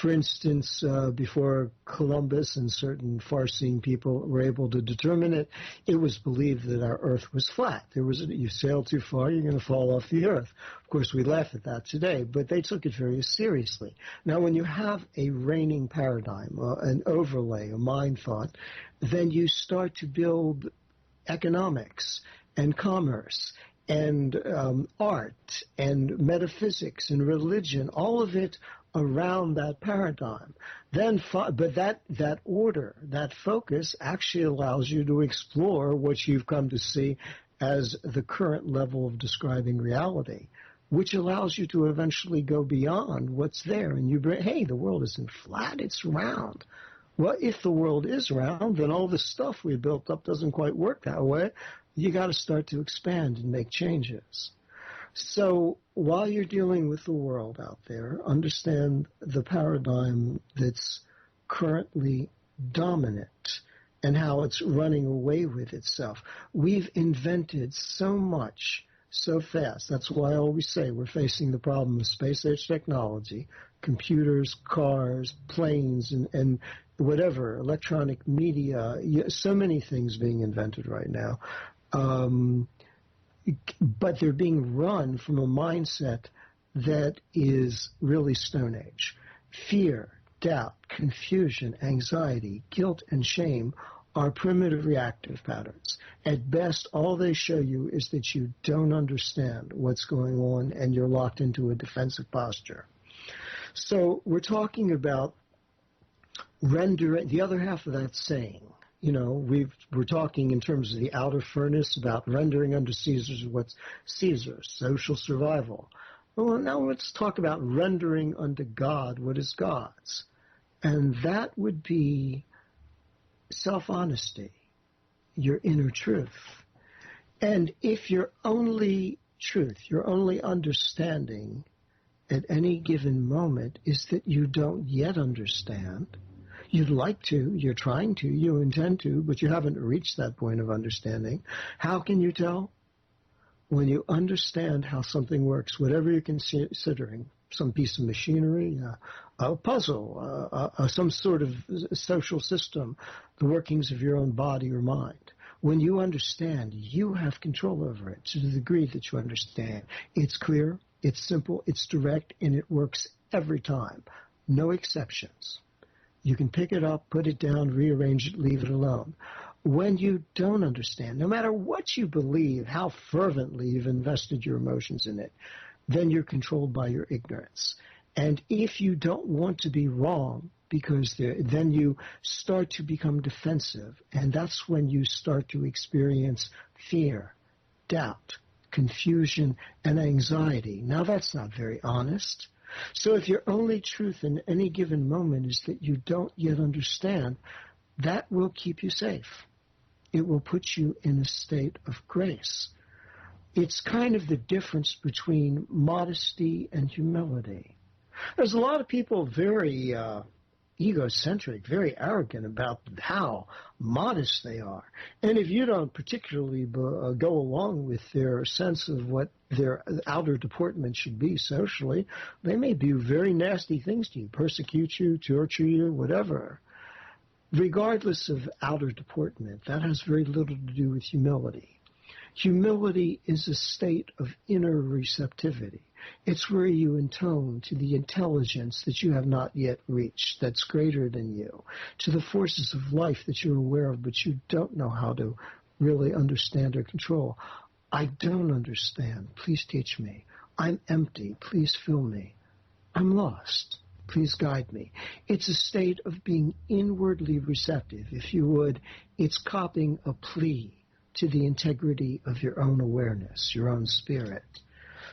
Speaker 2: For instance, before Columbus and certain far-seeing people were able to determine it, it was believed that our Earth was flat. You sail too far, you're going to fall off the Earth. Of course, we laugh at that today, but they took it very seriously. Now, when you have a reigning paradigm, an overlay, a mind thought, then you start to build economics and commerce and art and metaphysics and religion, all of it around that paradigm. But that order, that focus actually allows you to explore what you've come to see as the current level of describing reality, which allows you to eventually go beyond what's there. And hey, the world isn't flat, it's round. Well, if the world is round, then all the stuff we built up doesn't quite work that way. You got to start to expand and make changes. So while you're dealing with the world out there, understand the paradigm that's currently dominant and how it's running away with itself. We've invented so much so fast. That's why I always say we're facing the problem of space-age technology, computers, cars, planes, and whatever, electronic media, so many things being invented right now. But they're being run from a mindset that is really Stone Age. Fear, doubt, confusion, anxiety, guilt, and shame are primitive reactive patterns. At best, all they show you is that you don't understand what's going on and you're locked into a defensive posture. So we're talking about rendering, the other half of that saying. You know, we're talking in terms of the outer furnace about rendering unto Caesar's what's Caesar's, social survival. Well, now let's talk about rendering unto God what is God's. And that would be self-honesty, your inner truth. And if your only truth, your only understanding at any given moment is that you don't yet understand, you'd like to, you're trying to, you intend to, but you haven't reached that point of understanding. How can you tell? When you understand how something works, whatever you're considering, some piece of machinery, a puzzle, some sort of social system, the workings of your own body or mind. When you understand, you have control over it to the degree that you understand. It's clear, it's simple, it's direct, and it works every time. No exceptions. You can pick it up, put it down, rearrange it, leave it alone. When you don't understand, no matter what you believe, how fervently you've invested your emotions in it, then you're controlled by your ignorance. And if you don't want to be wrong, because then you start to become defensive, and that's when you start to experience fear, doubt, confusion, and anxiety. Now that's not very honest. So if your only truth in any given moment is that you don't yet understand, that will keep you safe. It will put you in a state of grace. It's kind of the difference between modesty and humility. There's a lot of people very egocentric, very arrogant about how modest they are. And if you don't particularly go along with their sense of what their outer deportment should be socially, they may do very nasty things to you, persecute you, torture you, whatever. Regardless of outer deportment, that has very little to do with humility. Humility is a state of inner receptivity. It's where you intone to the intelligence that you have not yet reached, that's greater than you, to the forces of life that you're aware of, but you don't know how to really understand or control. I don't understand. Please teach me. I'm empty. Please fill me. I'm lost. Please guide me. It's a state of being inwardly receptive. If you would, it's copying a plea to the integrity of your own awareness, your own spirit.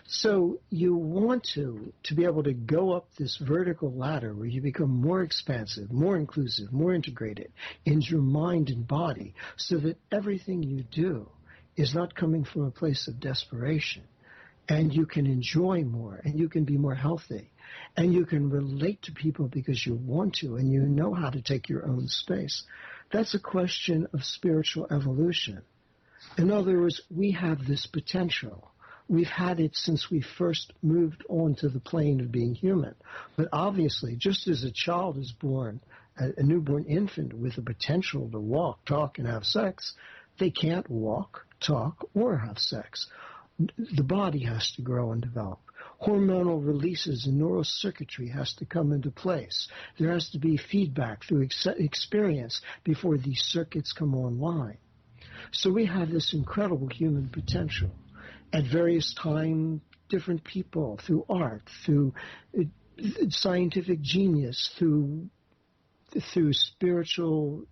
Speaker 2: So you want to be able to go up this vertical ladder where you become more expansive, more inclusive, more integrated in your mind and body, so that everything you do is not coming from a place of desperation, and you can enjoy more, and you can be more healthy, and you can relate to people because you want to, and you know how to take your own space. That's a question of spiritual evolution. In other words, we have this potential. We've had it since we first moved onto the plane of being human. But obviously, just as a child is born, a newborn infant with the potential to walk, talk, and have sex, they can't walk, talk, or have sex. The body has to grow and develop. Hormonal releases and neural circuitry has to come into place. There has to be feedback through experience before these circuits come online. So we have this incredible human potential. At various times, different people, through art, through scientific genius, through spiritual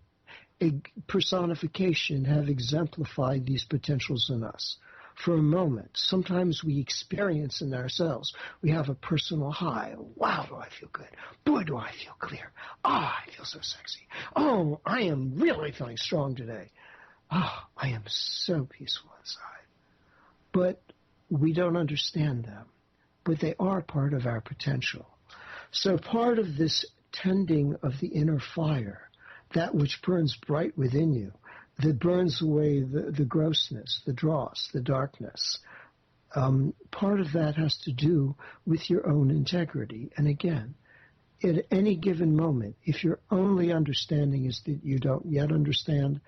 Speaker 2: personification, have exemplified these potentials in us. For a moment, sometimes we experience in ourselves, we have a personal high. Wow, do I feel good. Boy, do I feel clear. I feel so sexy. Oh, I am really feeling strong today. I am so peaceful inside. But we don't understand them, but they are part of our potential. So part of this tending of the inner fire, that which burns bright within you, that burns away the grossness, the dross, the darkness, part of that has to do with your own integrity. And again, at any given moment, if your only understanding is that you don't yet understand,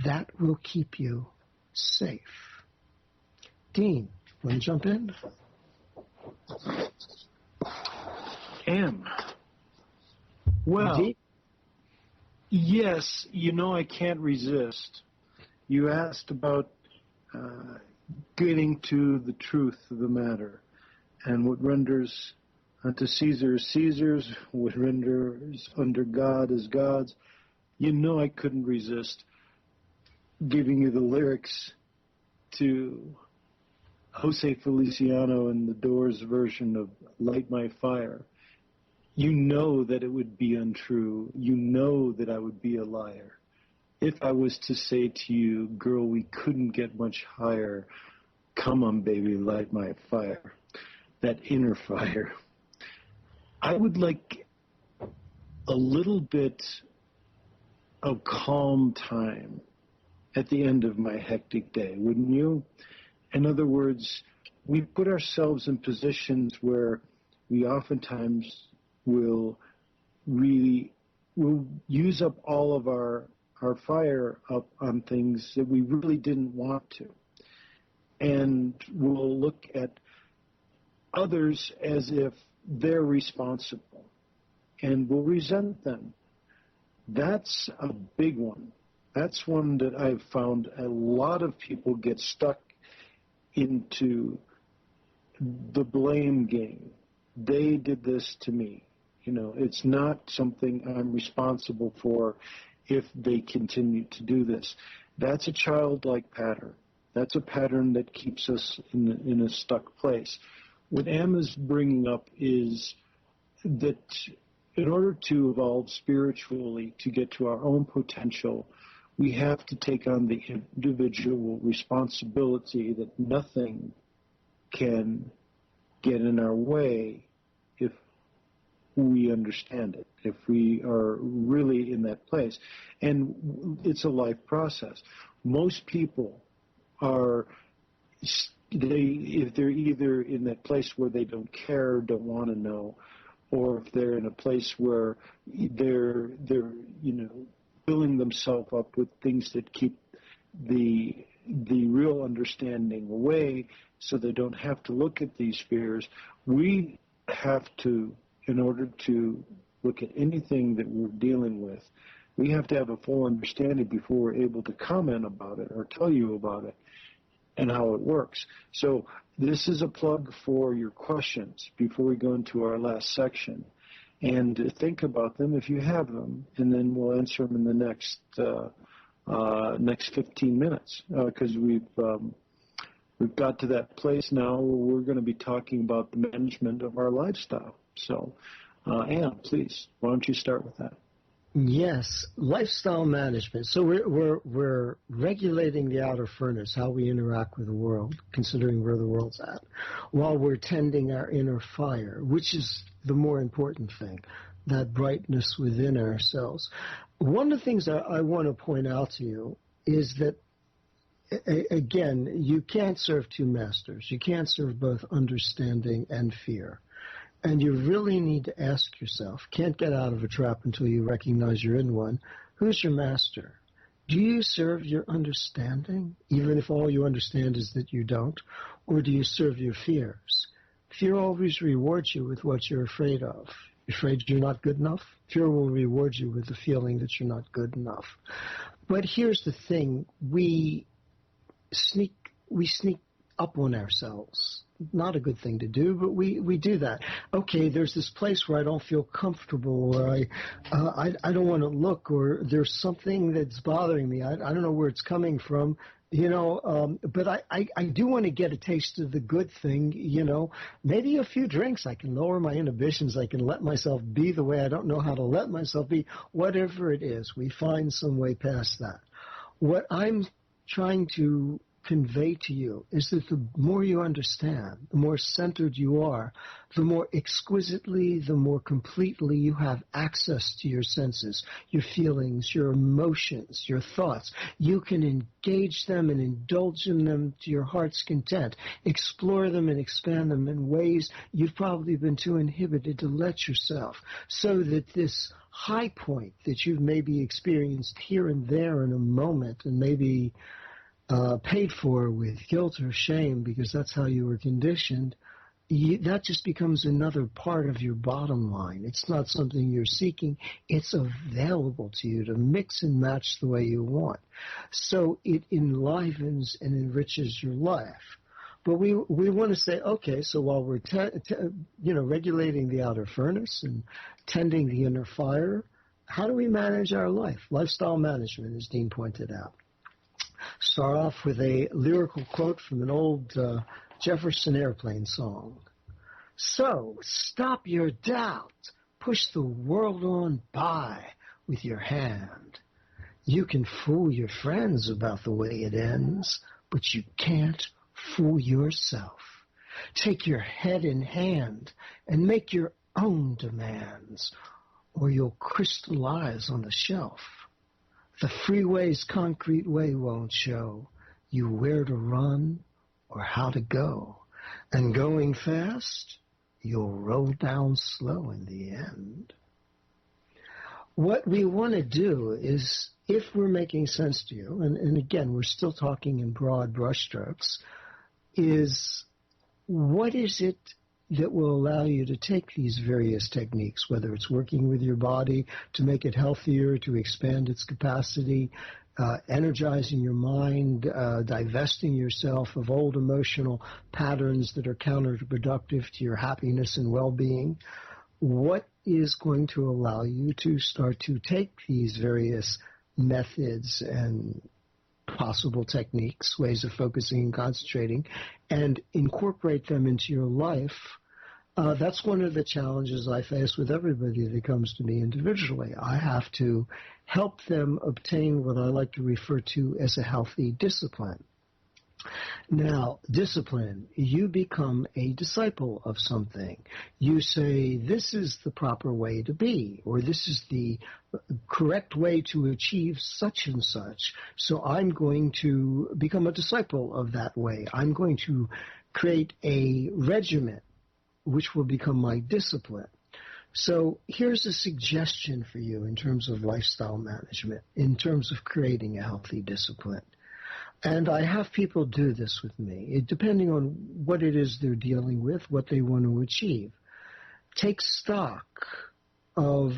Speaker 2: that will keep you safe. Dean, want to jump in?
Speaker 3: Well,
Speaker 2: Dean?
Speaker 3: yes, I can't resist. You asked about getting to the truth of the matter, and what renders unto Caesar is Caesar's, what renders under God is God's. I couldn't resist giving you the lyrics to Jose Feliciano and the Doors version of Light My Fire. You know that it would be untrue. You know that I would be a liar. If I was to say to you, girl, we couldn't get much higher, come on, baby, light my fire, that inner fire. I would like a little bit of calm time at the end of my hectic day, wouldn't you? In other words, we put ourselves in positions where we oftentimes will use up all of our fire up on things that we really didn't want to. And we'll look at others as if they're responsible, and we'll resent them. That's a big one. That's one that I've found a lot of people get stuck into the blame game. They did this to me. It's not something I'm responsible for if they continue to do this. That's a childlike pattern. That's a pattern that keeps us in a stuck place. What Emma's bringing up is that in order to evolve spiritually, to get to our own potential, we have to take on the individual responsibility that nothing can get in our way if we understand it, if we are really in that place. And it's a life process. Most people are, if they're either in that place where they don't care, don't want to know, or if they're in a place where they're filling themselves up with things that keep the real understanding away, so they don't have to look at these fears. We have to, in order to look at anything that we're dealing with, we have to have a full understanding before we're able to comment about it or tell you about it and how it works. So this is a plug for your questions before we go into our last section. And think about them if you have them, and then we'll answer them in the next 15 minutes, because we've got to that place now where we're going to be talking about the management of our lifestyle. So, Anne, please, why don't you start with that?
Speaker 2: Yes, lifestyle management. So we're regulating the outer furnace, how we interact with the world, considering where the world's at, while we're tending our inner fire, which is the more important thing, that brightness within ourselves. One of the things I want to point out to you is that, again, you can't serve two masters. You can't serve both understanding and fear. And you really need to ask yourself, can't get out of a trap until you recognize you're in one, who's your master? Do you serve your understanding, even if all you understand is that you don't? Or do you serve your fears? Fear always rewards you with what you're afraid of. You're afraid you're not good enough? Fear will reward you with the feeling that you're not good enough. But here's the thing, we sneak up on ourselves. Not a good thing to do, but we do that. Okay, there's this place where I don't feel comfortable, or I don't want to look, or there's something that's bothering me. I don't know where it's coming from, but I do want to get a taste of the good thing, Maybe a few drinks, I can lower my inhibitions, I can let myself be the way I don't know how to let myself be. Whatever it is, we find some way past that. What I'm trying to convey to you is that the more you understand, the more centered you are, the more exquisitely, the more completely you have access to your senses, your feelings, your emotions, your thoughts. You can engage them and indulge in them to your heart's content, explore them and expand them in ways you've probably been too inhibited to let yourself, so that this high point that you've maybe experienced here and there in a moment and maybe paid for with guilt or shame because that's how you were conditioned, that just becomes another part of your bottom line. It's not something you're seeking. It's available to you to mix and match the way you want. So it enlivens and enriches your life. But we want to say, okay, so while we're regulating the outer furnace and tending the inner fire, how do we manage our life? Lifestyle management, as Dean pointed out. Start off with a lyrical quote from an old Jefferson Airplane song. So, stop your doubt. Push the world on by with your hand. You can fool your friends about the way it ends, but you can't fool yourself. Take your head in hand and make your own demands, or you'll crystallize on the shelf. The freeway's concrete way won't show you where to run or how to go. And going fast, you'll roll down slow in the end. What we want to do is, if we're making sense to you, and again, we're still talking in broad brushstrokes, is what is it that will allow you to take these various techniques, whether it's working with your body to make it healthier, to expand its capacity, energizing your mind, divesting yourself of old emotional patterns that are counterproductive to your happiness and well-being. What is going to allow you to start to take these various methods and possible techniques, ways of focusing and concentrating, and incorporate them into your life? That's one of the challenges I face with everybody that comes to me individually. I have to help them obtain what I like to refer to as a healthy discipline. Now, discipline, you become a disciple of something. You say, this is the proper way to be, or this is the correct way to achieve such and such. So I'm going to become a disciple of that way. I'm going to create a regimen which will become my discipline. So here's a suggestion for you in terms of lifestyle management, in terms of creating a healthy discipline. And I have people do this with me, depending on what it is they're dealing with, what they want to achieve. Take stock of,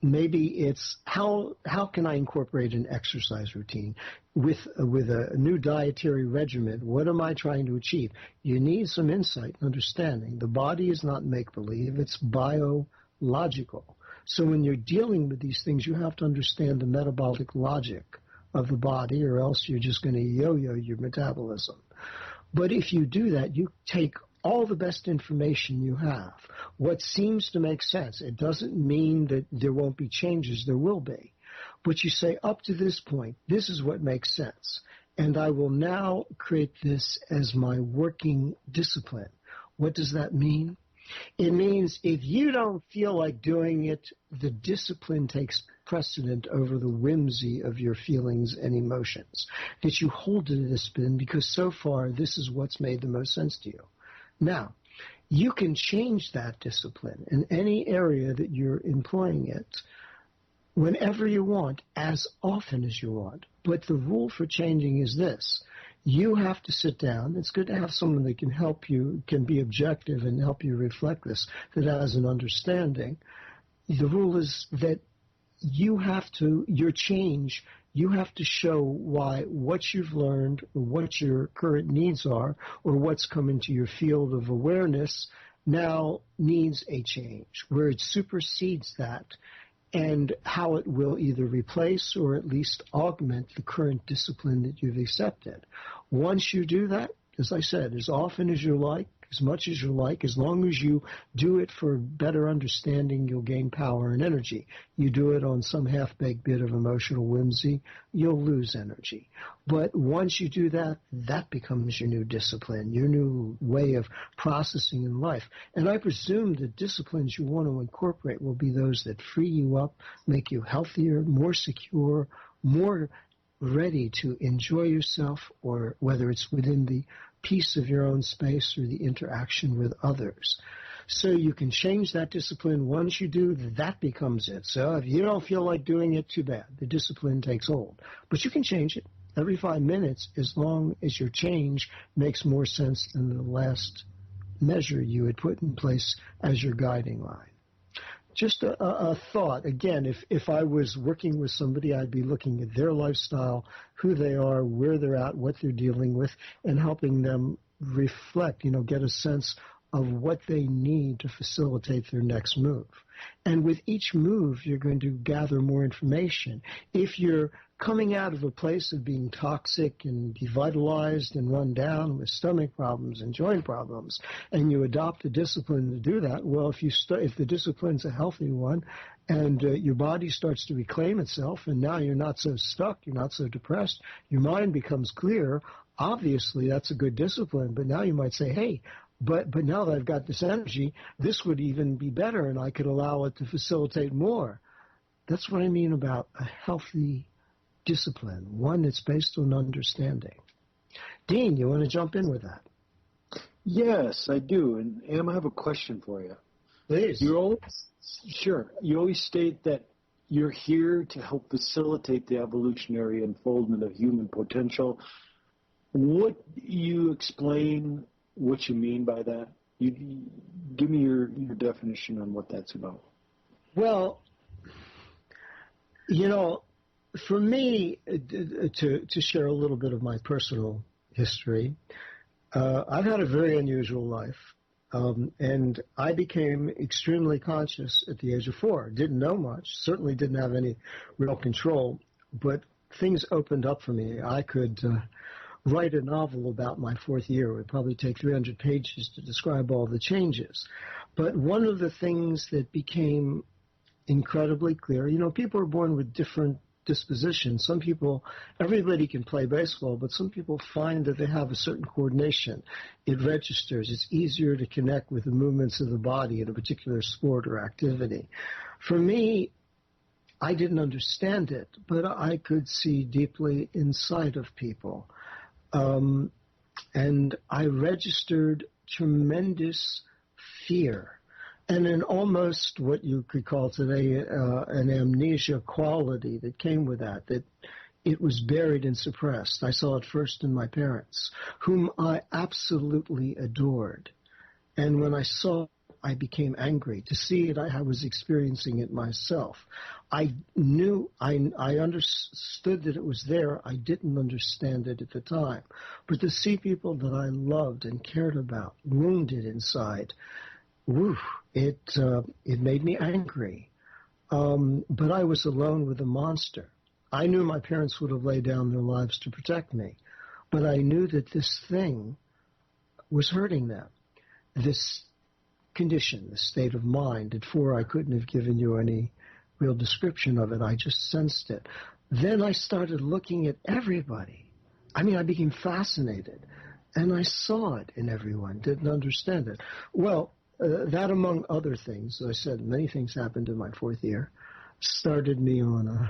Speaker 2: maybe it's how can I incorporate an exercise routine with a new dietary regimen? What am I trying to achieve? You need some insight and understanding. The body is not make-believe, it's biological. So when you're dealing with these things, you have to understand the metabolic logic of the body, or else you're just going to yo-yo your metabolism. But if you do that, you take all the best information you have, what seems to make sense. It doesn't mean that there won't be changes. There will be. But you say, up to this point, this is what makes sense. And I will now create this as my working discipline. What does that mean? It means if you don't feel like doing it, the discipline takes precedent over the whimsy of your feelings and emotions. That you hold to the discipline because so far this is what's made the most sense to you. Now, you can change that discipline in any area that you're employing it whenever you want, as often as you want. But the rule for changing is this. You have to sit down. It's good to have someone that can help you, can be objective and help you reflect this, that has an understanding. The rule is that you have to, your change, you have to show why what you've learned, or what your current needs are, or what's come into your field of awareness now needs a change, where it supersedes that, and how it will either replace or at least augment the current discipline that you've accepted. Once you do that, as I said, as often as you like, as much as you like. As long as you do it for better understanding, you'll gain power and energy. You do it on some half-baked bit of emotional whimsy, you'll lose energy. But once you do that, that becomes your new discipline, your new way of processing in life. And I presume the disciplines you want to incorporate will be those that free you up, make you healthier, more secure, more ready to enjoy yourself, or whether it's within the peace of your own space or the interaction with others. So you can change that discipline. Once you do, that becomes it. So if you don't feel like doing it, too bad. The discipline takes hold. But you can change it every 5 minutes as long as your change makes more sense than the last measure you had put in place as your guiding line. Just a thought. Again, if I was working with somebody, I'd be looking at their lifestyle, who they are, where they're at, what they're dealing with, and helping them reflect, get a sense of what they need to facilitate their next move. And with each move, you're going to gather more information. If you're coming out of a place of being toxic and devitalized and run down with stomach problems and joint problems, and you adopt a discipline to do that, well, if the discipline's a healthy one, and your body starts to reclaim itself, and now you're not so stuck, you're not so depressed, your mind becomes clear, obviously that's a good discipline. But now you might say, hey, but now that I've got this energy, this would even be better, and I could allow it to facilitate more. That's what I mean about a healthy discipline, one that's based on understanding. Dean, you want to jump in with that?
Speaker 3: Yes, I do. And Am, I have a question for you.
Speaker 2: Please.
Speaker 3: You always state that you're here to help facilitate the evolutionary unfoldment of human potential. Would you explain what you mean by that? Give me your definition on what that's about.
Speaker 2: Well, for me, to share a little bit of my personal history, I've had a very unusual life, and I became extremely conscious at the age of 4. Didn't know much, certainly didn't have any real control, but things opened up for me. I could write a novel about my 4th year. It would probably take 300 pages to describe all the changes. But one of the things that became incredibly clear, people are born with different dispositions. Some people, everybody can play baseball, but some people find that they have a certain coordination. It registers. It's easier to connect with the movements of the body in a particular sport or activity. For me, I didn't understand it, but I could see deeply inside of people. And I registered tremendous fear. And in almost what you could call today an amnesia quality that came with that it was buried and suppressed. I saw it first in my parents, whom I absolutely adored. And when I saw it, I became angry. To see it, I was experiencing it myself. I understood that it was there. I didn't understand it at the time. But to see people that I loved and cared about wounded inside, it made me angry. But I was alone with a monster. I knew my parents would have laid down their lives to protect me, but I knew that this thing was hurting them. This condition, this state of mind. At 4, I couldn't have given you any real description of it. I just sensed it. Then I started looking at everybody. I became fascinated, and I saw it in everyone, didn't understand it. Well, that among other things, as I said, many things happened in my 4th year, started me on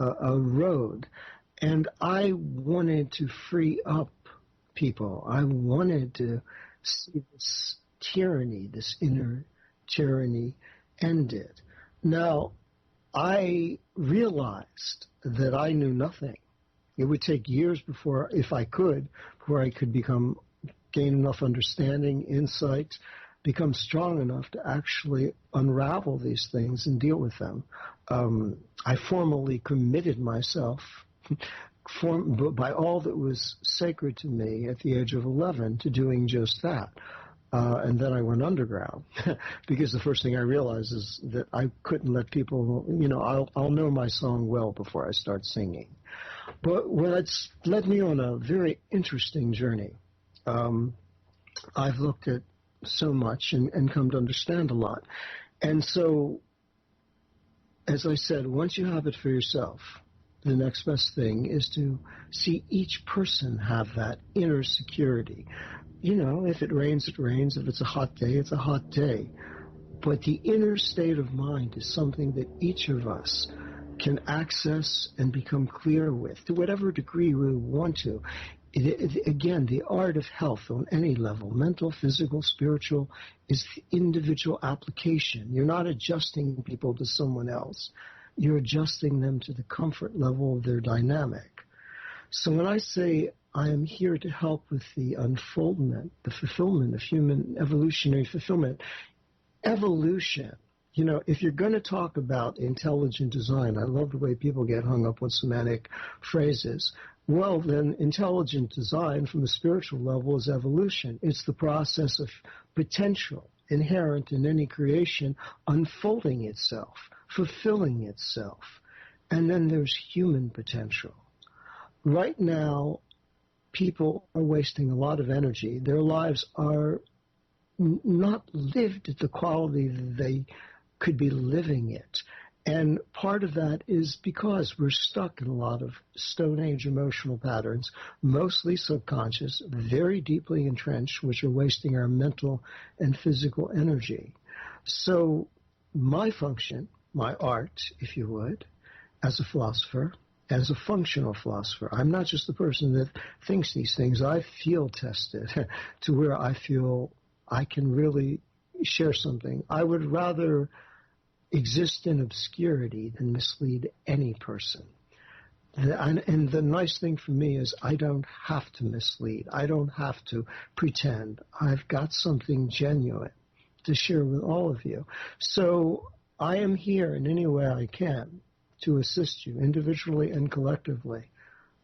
Speaker 2: a road. And I wanted to free up people. I wanted to see this tyranny, this inner tyranny, ended. Now, I realized that I knew nothing. It would take years before I could gain enough understanding, insight, become strong enough to actually unravel these things and deal with them. I formally committed myself by all that was sacred to me at the age of 11 to doing just that. And then I went underground because the first thing I realized is that I couldn't let people, I'll know my song well before I start singing. But it's led me on a very interesting journey. I've looked at so much and come to understand a lot. And so, as I said, once you have it for yourself, the next best thing is to see each person have that inner security. You know, if it rains, it rains. If it's a hot day, it's a hot day. But the inner state of mind is something that each of us can access and become clear with to whatever degree we want to. Again, the art of health on any level, mental, physical, spiritual, is individual application. You're not adjusting people to someone else. You're adjusting them to the comfort level of their dynamic. So when I say I am here to help with the unfoldment, the fulfillment of human evolutionary fulfillment, evolution, you know, if you're going to talk about intelligent design, I love the way people get hung up on semantic phrases. Well, then intelligent design from the spiritual level is evolution. It's the process of potential inherent in any creation unfolding itself, fulfilling itself. And then there's human potential. Right now, people are wasting a lot of energy. Their lives are not lived at the quality that they could be living it. And part of that is because we're stuck in a lot of Stone Age emotional patterns, mostly subconscious, very deeply entrenched, which are wasting our mental and physical energy. So my function, my art, if you would, as a philosopher, as a functional philosopher, I'm not just the person that thinks these things. I feel tested to where I feel I can really share something. I would rather exist in obscurity than mislead any person. And the nice thing for me is I don't have to mislead. I don't have to pretend. I've got something genuine to share with all of you. So I am here in any way I can to assist you individually and collectively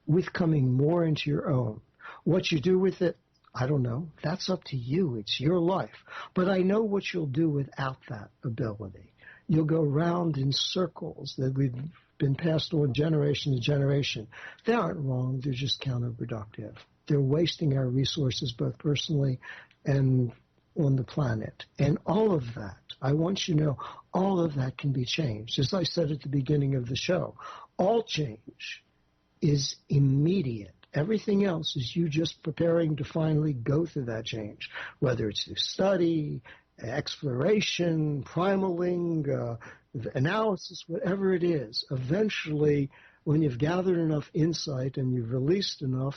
Speaker 2: with coming more into your own. What you do with it, I don't know. That's up to you. It's your life. But I know what you'll do without that ability. You'll go round in circles that we've been passed on generation to generation. They aren't wrong. They're just counterproductive. They're wasting our resources both personally and on the planet. And all of that, I want you to know, all of that can be changed. As I said at the beginning of the show, all change is immediate. Everything else is you just preparing to finally go through that change, whether it's through study, exploration, primaling, analysis, whatever it is. Eventually, when you've gathered enough insight and you've released enough,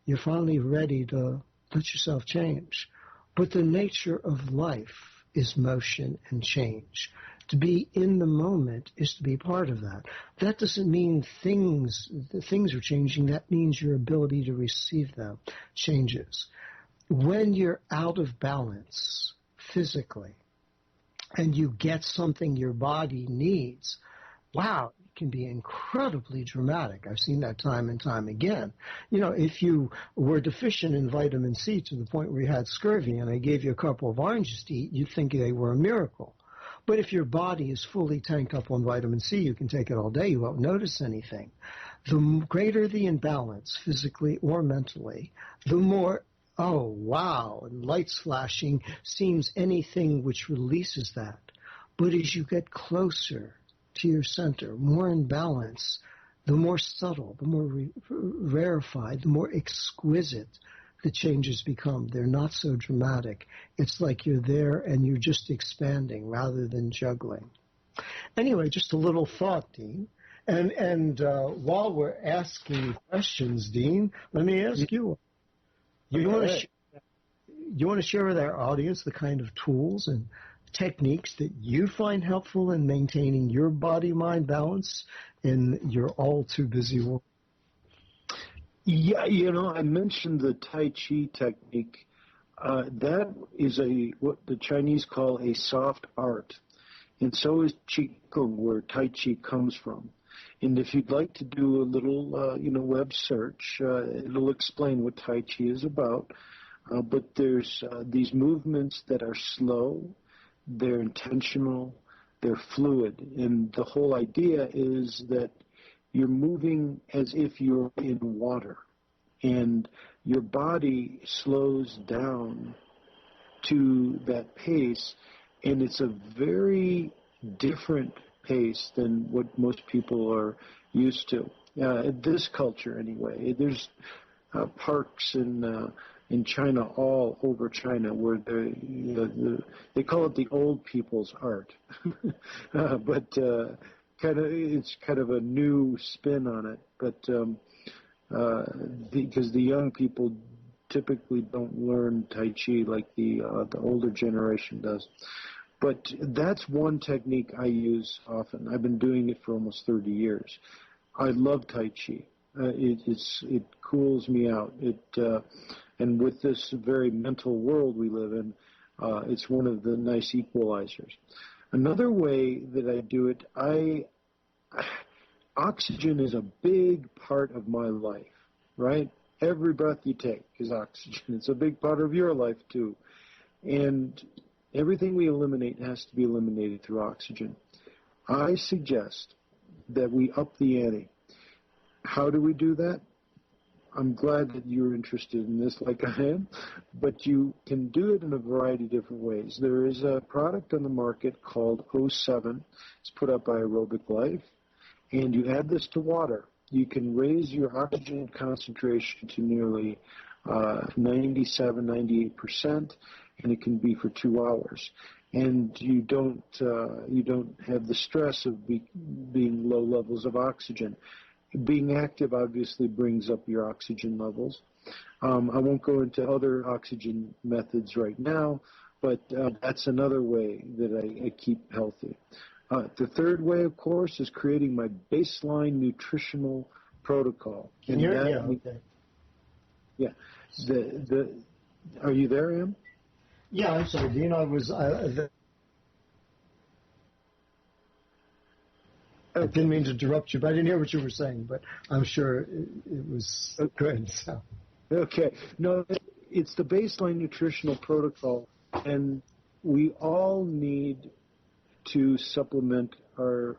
Speaker 2: you're finally ready to let yourself change. But the nature of life is motion and change. To be in the moment is to be part of that. That doesn't mean things are changing. That means your ability to receive them changes. When you're out of balance physically and you get something your body needs, wow, it can be incredibly dramatic. I've seen that time and time again. You know, if you were deficient in vitamin C to the point where you had scurvy and I gave you a couple of oranges to eat, you'd think they were a miracle. But if your body is fully tanked up on vitamin C, you can take it all day, you won't notice anything. The greater the imbalance, physically or mentally, the more, oh, wow, and lights flashing seems anything which releases that. But as you get closer to your center, more in balance, the more subtle, the more rarefied, the more exquisite the changes become. They're not so dramatic. It's like you're there and you're just expanding rather than juggling. Anyway, just a little thought, Dean. And while we're asking questions, Dean, let me ask you. You want to share with our audience the kind of tools and techniques that you find helpful in maintaining your body-mind balance in your all-too-busy world?
Speaker 3: Yeah, you know, I mentioned the Tai Chi technique. That is what the Chinese call a soft art. And so is Qigong, where Tai Chi comes from. And if you'd like to do a little, web search, it'll explain what Tai Chi is about. But there's these movements that are slow, they're intentional, they're fluid. And the whole idea is that you're moving as if you're in water, and your body slows down to that pace, and it's a very different pace than what most people are used to. This culture, anyway. There's parks in China, all over China, where they call it the old people's art, but it's kind of a new spin on it. But because the young people typically don't learn Tai Chi like the older generation does. But that's one technique I use often. I've been doing it for almost 30 years. I love Tai Chi. It cools me out. And with this very mental world we live in, it's one of the nice equalizers. Another way that I do it, oxygen is a big part of my life, right? Every breath you take is oxygen. It's a big part of your life too. And everything we eliminate has to be eliminated through oxygen. I suggest that we up the ante. How do we do that? I'm glad that you're interested in this like I am, but you can do it in a variety of different ways. There is a product on the market called O7. It's put up by Aerobic Life, and you add this to water. You can raise your oxygen concentration to nearly 97, 98%, and it can be for 2 hours. And you don't have the stress of being low levels of oxygen. Being active obviously brings up your oxygen levels. I won't go into other oxygen methods right now, but that's another way that I keep healthy. The third way, of course, is creating my baseline nutritional protocol. And
Speaker 2: okay.
Speaker 3: Yeah. Are you there, Em?
Speaker 2: Yeah, I'm sorry, Dean. I didn't mean to interrupt you, but I didn't hear what you were saying, but I'm sure it was good. So.
Speaker 3: Okay. No, it's the baseline nutritional protocol, and we all need to supplement our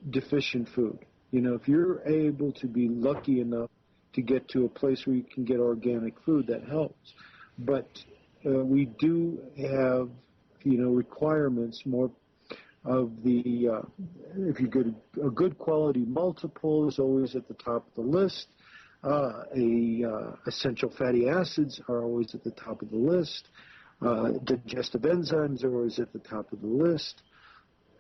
Speaker 3: deficient food. You know, if you're able to be lucky enough to get to a place where you can get organic food, that helps. But we do have, requirements more of the, if you get a good quality multiple is always at the top of the list. Essential fatty acids are always at the top of the list. Digestive enzymes are always at the top of the list.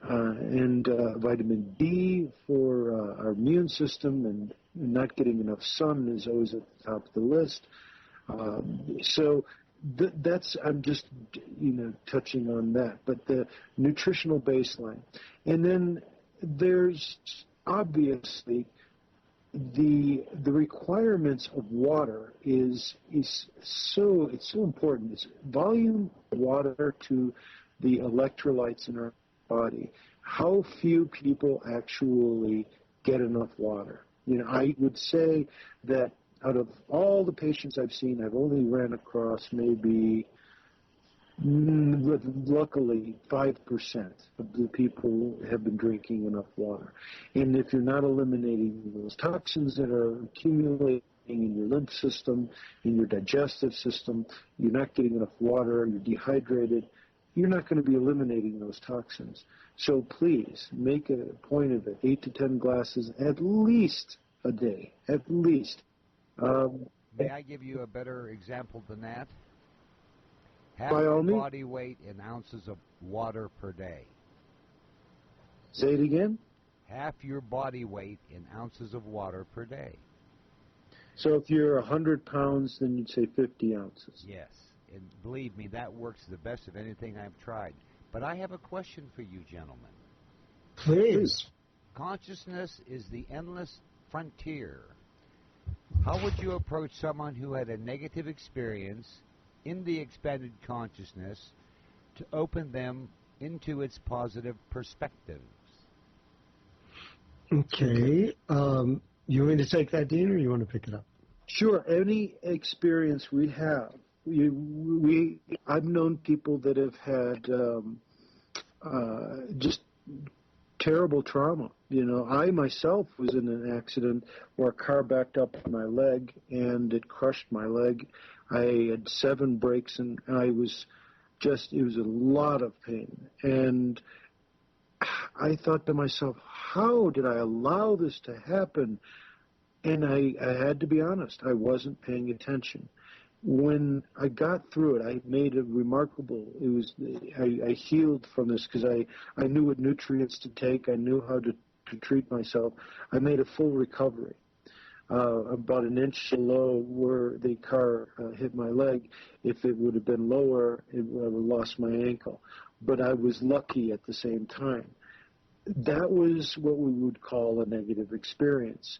Speaker 3: And vitamin D for our immune system, and not getting enough sun is always at the top of the list. So that's, I'm just, touching on that. But the nutritional baseline. And then there's obviously the requirements of water is so important. It's volume of water to the electrolytes in our body. How few people actually get enough water. I would say that out of all the patients I've seen, I've only ran across maybe, luckily, 5% of the people have been drinking enough water. And if you're not eliminating those toxins that are accumulating in your lymph system, in your digestive system, you're not getting enough water, you're dehydrated, you're not going to be eliminating those toxins. So please make a point of it, 8 to 10 glasses at least a day, at least.
Speaker 1: May I give you a better example than that? Half
Speaker 3: By all
Speaker 1: your
Speaker 3: means.
Speaker 1: body weight in ounces of water per day.
Speaker 3: Say it again.
Speaker 1: Half your body weight in ounces of water per day.
Speaker 3: So if you're 100 pounds, then you'd say 50 ounces.
Speaker 1: Yes, and believe me, that works the best of anything I've tried. But I have a question for you, gentlemen.
Speaker 2: Please.
Speaker 1: Consciousness is the endless frontier. How would you approach someone who had a negative experience in the expanded consciousness to open them into its positive perspectives?
Speaker 2: Okay. You want me to take that, Dean, or you want to pick it up?
Speaker 3: Sure. Any experience we have. I've known people that have had just terrible trauma. I myself was in an accident where a car backed up on my leg and it crushed my leg. I had 7 breaks and I was it was a lot of pain. And I thought to myself, how did I allow this to happen? And I had to be honest, I wasn't paying attention. When I got through it, I made a remarkable, I healed from this because I knew what nutrients to take. I knew how to treat myself. I made a full recovery. About an inch below where the car hit my leg. If it would have been lower, I would have lost my ankle. But I was lucky at the same time. That was what we would call a negative experience.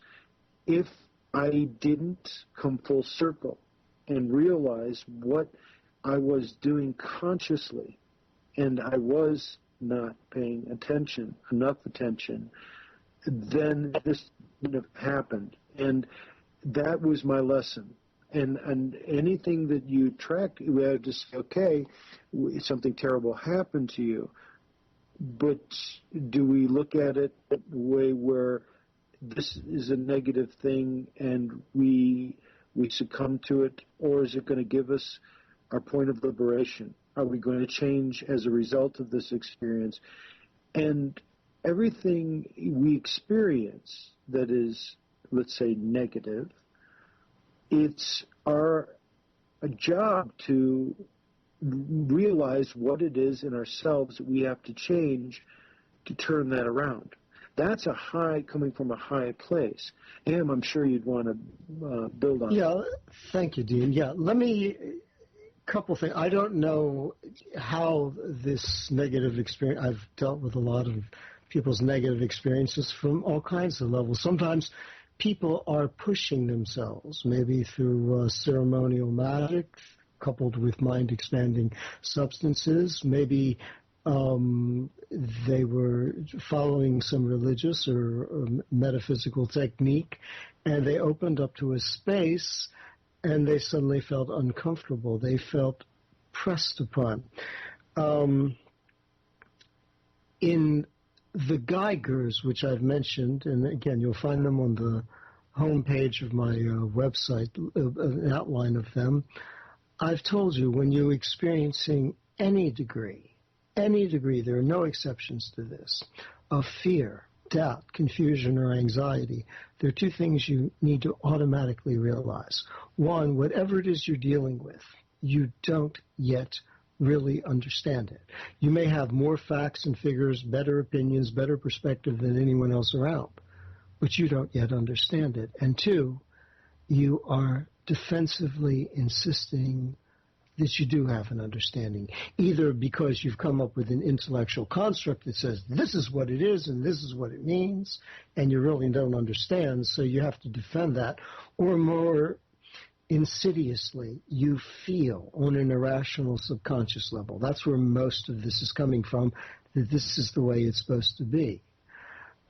Speaker 3: If I didn't come full circle and realize what I was doing consciously, and I was not paying enough attention, then this wouldn't have happened. And that was my lesson. And anything that you track, you have to say, okay, something terrible happened to you, but do we look at it the way where this is a negative thing and we succumb to it, or is it going to give us our point of liberation? Are we going to change as a result of this experience? And everything we experience that is, let's say, negative, it's a job to realize what it is in ourselves that we have to change to turn that around. That's coming from a high place. Am, I'm sure you'd want to build on.
Speaker 2: Yeah, thank you, Dean. Yeah, couple things. I don't know how this negative experience, I've dealt with a lot of people's negative experiences from all kinds of levels. Sometimes people are pushing themselves, maybe through ceremonial magic, coupled with mind-expanding substances. Maybe they were following some religious or metaphysical technique, and they opened up to a space, and they suddenly felt uncomfortable. They felt pressed upon. In the Geigers, which I've mentioned, and again, you'll find them on the homepage of my website, an outline of them. I've told you, when you're experiencing any degree, there are no exceptions to this, of fear, doubt, confusion, or anxiety, there are two things you need to automatically realize. One, whatever it is you're dealing with, you don't yet really understand it. You may have more facts and figures, better opinions, better perspective than anyone else around, but you don't yet understand it. And two, you are defensively insisting that you do have an understanding, either because you've come up with an intellectual construct that says this is what it is and this is what it means, and you really don't understand, so you have to defend that, or more insidiously, you feel on an irrational subconscious level. That's where most of this is coming from, that this is the way it's supposed to be.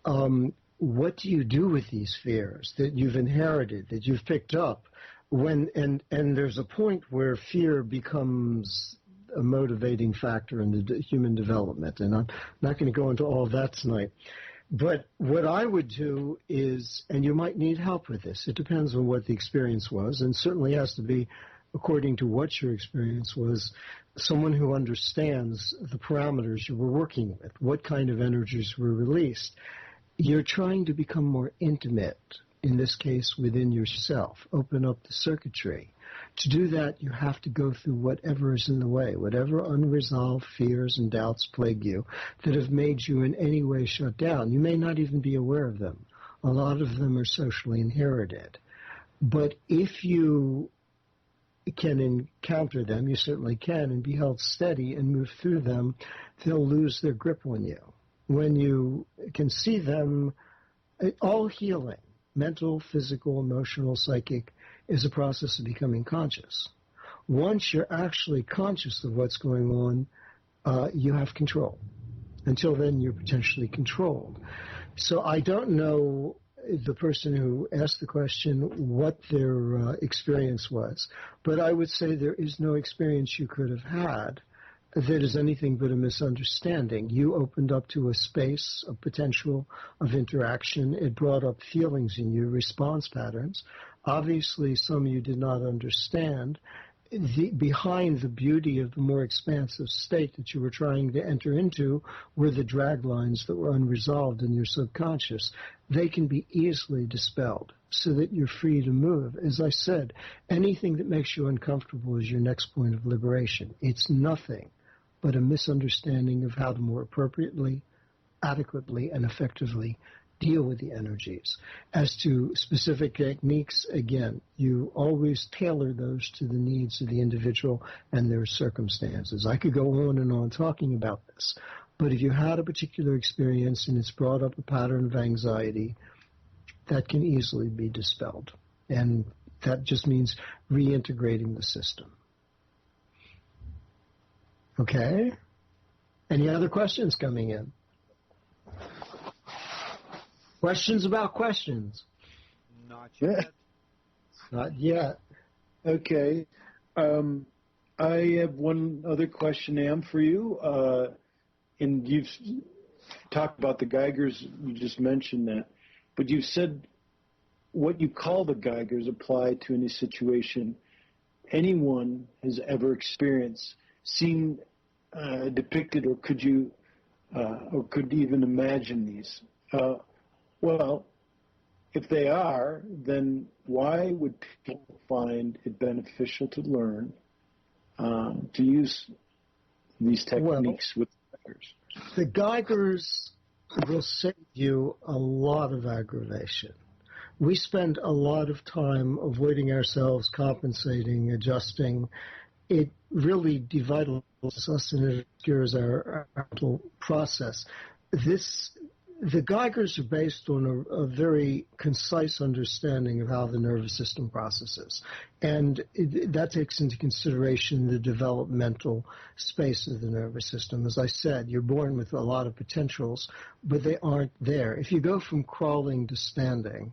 Speaker 2: What do you do with these fears that you've inherited, that you've picked up? And there's a point where fear becomes a motivating factor in the human development, and I'm not going to go into all of that tonight. But what I would do is, and you might need help with this, it depends on what the experience was, and certainly has to be, according to what your experience was, someone who understands the parameters you were working with, what kind of energies were released. You're trying to become more intimate, in this case within yourself, open up the circuitry. To do that, you have to go through whatever is in the way, whatever unresolved fears and doubts plague you that have made you in any way shut down. You may not even be aware of them. A lot of them are socially inherited. But if you can encounter them, you certainly can, and be held steady and move through them, they'll lose their grip on you. When you can see them, all healing, mental, physical, emotional, psychic, is a process of becoming conscious. Once you're actually conscious of what's going on, you have control. Until then, you're potentially controlled. So I don't know the person who asked the question what their experience was, but I would say there is no experience you could have had that is anything but a misunderstanding. You opened up to a space of potential of interaction. It brought up feelings in you, response patterns. Obviously, some you did not understand. behind the beauty of the more expansive state that you were trying to enter into were the drag lines that were unresolved in your subconscious. They can be easily dispelled so that you're free to move. As I said, anything that makes you uncomfortable is your next point of liberation. It's nothing but a misunderstanding of how to more appropriately, adequately, and effectively deal with the energies. As to specific techniques, again, you always tailor those to the needs of the individual and their circumstances. I could go on and on talking about this, but if you had a particular experience and it's brought up a pattern of anxiety, that can easily be dispelled. And that just means reintegrating the system. Okay? Any other questions coming in? Questions about questions?
Speaker 1: Not yet.
Speaker 2: Not yet.
Speaker 3: Okay. I have one other question, Am, for you. And you've talked about the Geigers. You just mentioned that. But you said what you call the Geigers apply to any situation anyone has ever experienced, seen depicted, or could you, or could even imagine these? Well, if they are, then why would people find it beneficial to learn to use these techniques with Geigers?
Speaker 2: The Geigers will save you a lot of aggravation. We spend a lot of time avoiding ourselves, compensating, adjusting. It really devitalizes us and it obscures our mental process. The Geigers are based on a very concise understanding of how the nervous system processes. And that takes into consideration the developmental space of the nervous system. As I said, you're born with a lot of potentials, but they aren't there. If you go from crawling to standing,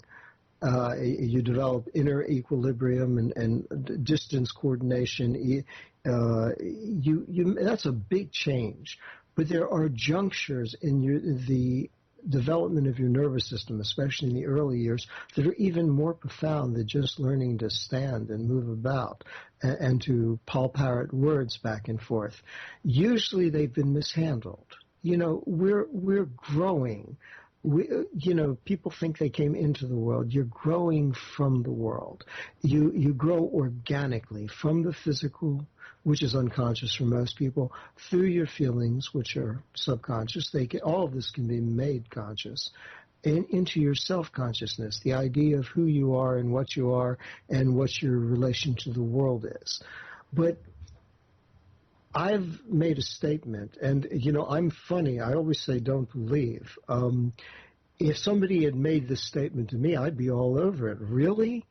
Speaker 2: you develop inner equilibrium and distance coordination. That's a big change. But there are junctures in the development of your nervous system, especially in the early years, that are even more profound than just learning to stand and move about and to palparrot words back and forth. Usually they've been mishandled. We're growing. People think they came into the world. You're growing from the world. You grow organically from the physical, which is unconscious for most people, through your feelings, which are subconscious. All of this can be made conscious, and into your self-consciousness, the idea of who you are and what your relation to the world is. But I've made a statement, and, I'm funny. I always say don't believe. If somebody had made this statement to me, I'd be all over it. Really?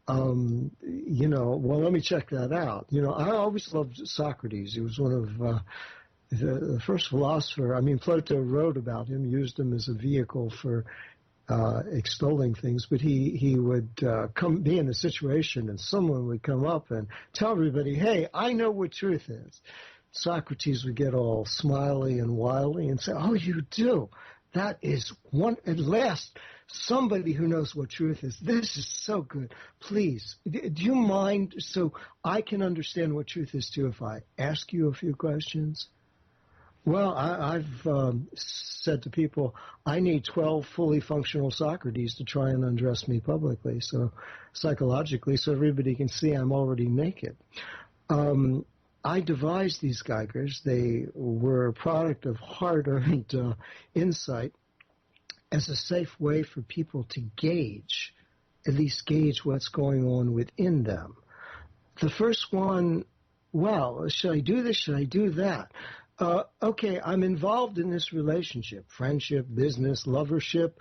Speaker 2: Well, let me check that out. I always loved Socrates. He was one of the first philosopher. Plato wrote about him, used him as a vehicle for extolling things, but he would be in a situation and someone would come up and tell everybody, hey, I know what truth is. Socrates would get all smiley and wily and say, oh, you do? That is at last, somebody who knows what truth is. This is so good. Please, do you mind, so I can understand what truth is too, if I ask you a few questions? Well, I've said to people, I need 12 fully functional Socrates to try and undress me publicly, so psychologically, so everybody can see I'm already naked. I devised these Geigers. They were a product of hard-earned insight as a safe way for people to at least gauge what's going on within them. The first one, well, should I do this? Should I do that? Okay, I'm involved in this relationship, friendship, business, lovership,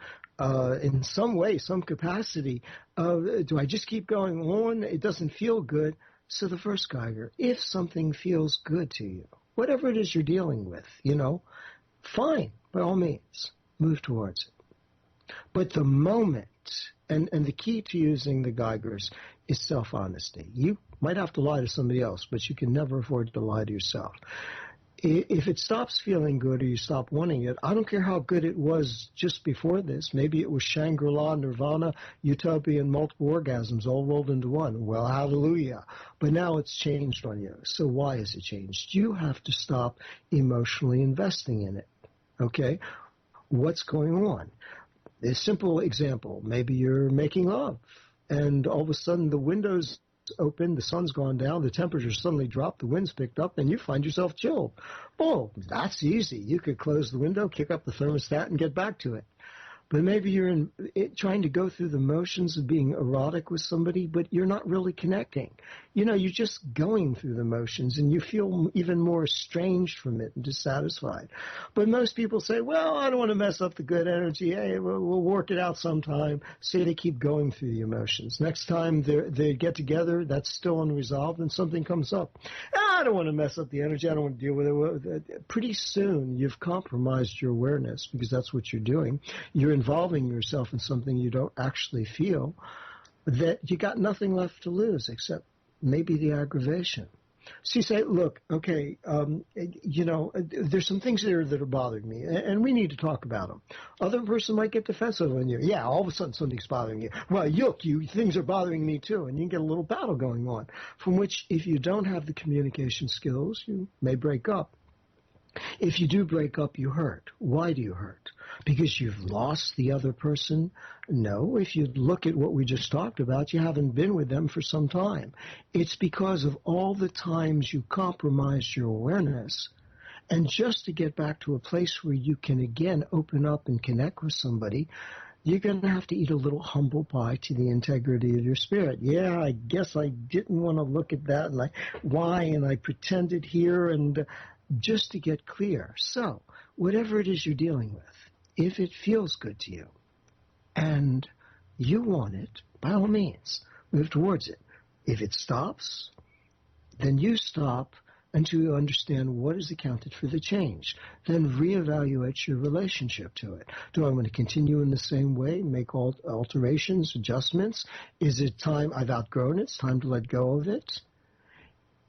Speaker 2: in some way, some capacity. Do I just keep going on? It doesn't feel good. So the first Geiger, if something feels good to you, whatever it is you're dealing with, fine, by all means, move towards it. But the moment, and the key to using the Geigers is self-honesty. You might have to lie to somebody else, but you can never afford to lie to yourself. If it stops feeling good or you stop wanting it, I don't care how good it was just before this. Maybe it was Shangri-La, Nirvana, Utopia, and multiple orgasms all rolled into one. Well, hallelujah. But now it's changed on you. So why has it changed? You have to stop emotionally investing in it. Okay? What's going on? A simple example. Maybe you're making love, and all of a sudden the window's open, the sun's gone down, the temperature suddenly dropped, the wind's picked up, and you find yourself chilled. Oh, that's easy. You could close the window, kick up the thermostat, and get back to it. But maybe you're trying to go through the motions of being erotic with somebody, but you're not really connecting. You know, you're just going through the motions, and you feel even more estranged from it and dissatisfied. But most people say, well, I don't want to mess up the good energy. Hey, we'll work it out sometime. So they keep going through the emotions. Next time they get together, that's still unresolved, and something comes up. I don't want to mess up the energy. I don't want to deal with it. Pretty soon, you've compromised your awareness, because that's what you're doing. You're involving yourself in something you don't actually feel, that you got nothing left to lose except maybe the aggravation. So you say, look, okay, there's some things there that are bothering me, and we need to talk about them. Other person might get defensive on you. Yeah, all of a sudden something's bothering you. Well, look, things are bothering me too, and you can get a little battle going on, from which if you don't have the communication skills, you may break up. If you do break up, you hurt. Why do you hurt? Because you've lost the other person? No. If you look at what we just talked about, you haven't been with them for some time. It's because of all the times you compromised your awareness. And just to get back to a place where you can again open up and connect with somebody, you're going to have to eat a little humble pie to the integrity of your spirit. Yeah, I guess I didn't want to look at that, and I pretended here, and just to get clear. So, whatever it is you're dealing with, if it feels good to you and you want it, by all means, move towards it. If it stops, then you stop until you understand what has accounted for the change. Then reevaluate your relationship to it. Do I want to continue in the same way, make alterations, adjustments? Is it time, I've outgrown it, it's time to let go of it?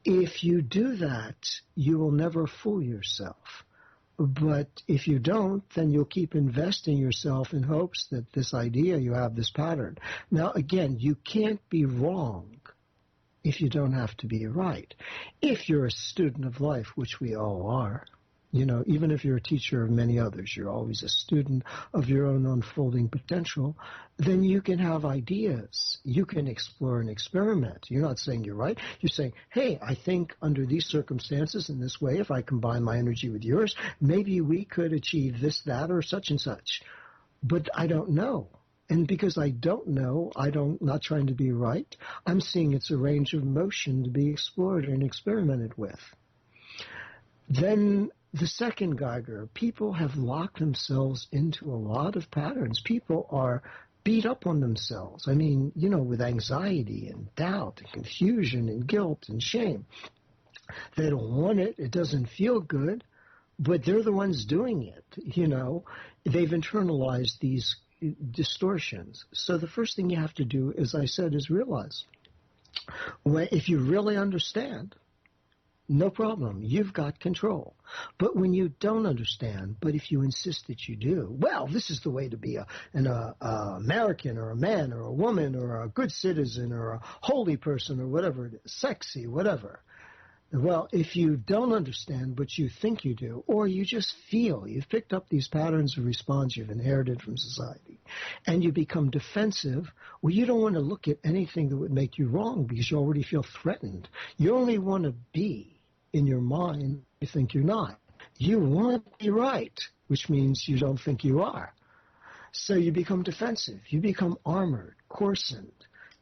Speaker 2: If you do that, you will never fool yourself. But if you don't, then you'll keep investing yourself in hopes that this idea, you have this pattern. Now, again, you can't be wrong if you don't have to be right. If you're a student of life, which we all are, you know, even if you're a teacher of many others, you're always a student of your own unfolding potential, then you can have ideas. You can explore and experiment. You're not saying you're right. You're saying, hey, I think under these circumstances in this way, if I combine my energy with yours, maybe we could achieve this, that, or such and such. But I don't know. And because I don't know, not trying to be right, I'm seeing it's a range of motion to be explored and experimented with. Then the second Geiger, people have locked themselves into a lot of patterns. People are beat up on themselves. I mean, you know, with anxiety and doubt and confusion and guilt and shame. They don't want it. It doesn't feel good, but they're the ones doing it. You know, they've internalized these distortions. So the first thing you have to do, as I said, is realize, if you really understand, no problem. You've got control. But when you don't understand, but if you insist that you do, well, this is the way to be an American or a man or a woman or a good citizen or a holy person or whatever it is, sexy, whatever. Well, if you don't understand, but you think you do, or you just feel you've picked up these patterns of response you've inherited from society, and you become defensive, well, you don't want to look at anything that would make you wrong because you already feel threatened. You only want to be in your mind, you think you're not. You want to be right, which means you don't think you are. So you become defensive. You become armored, coarsened,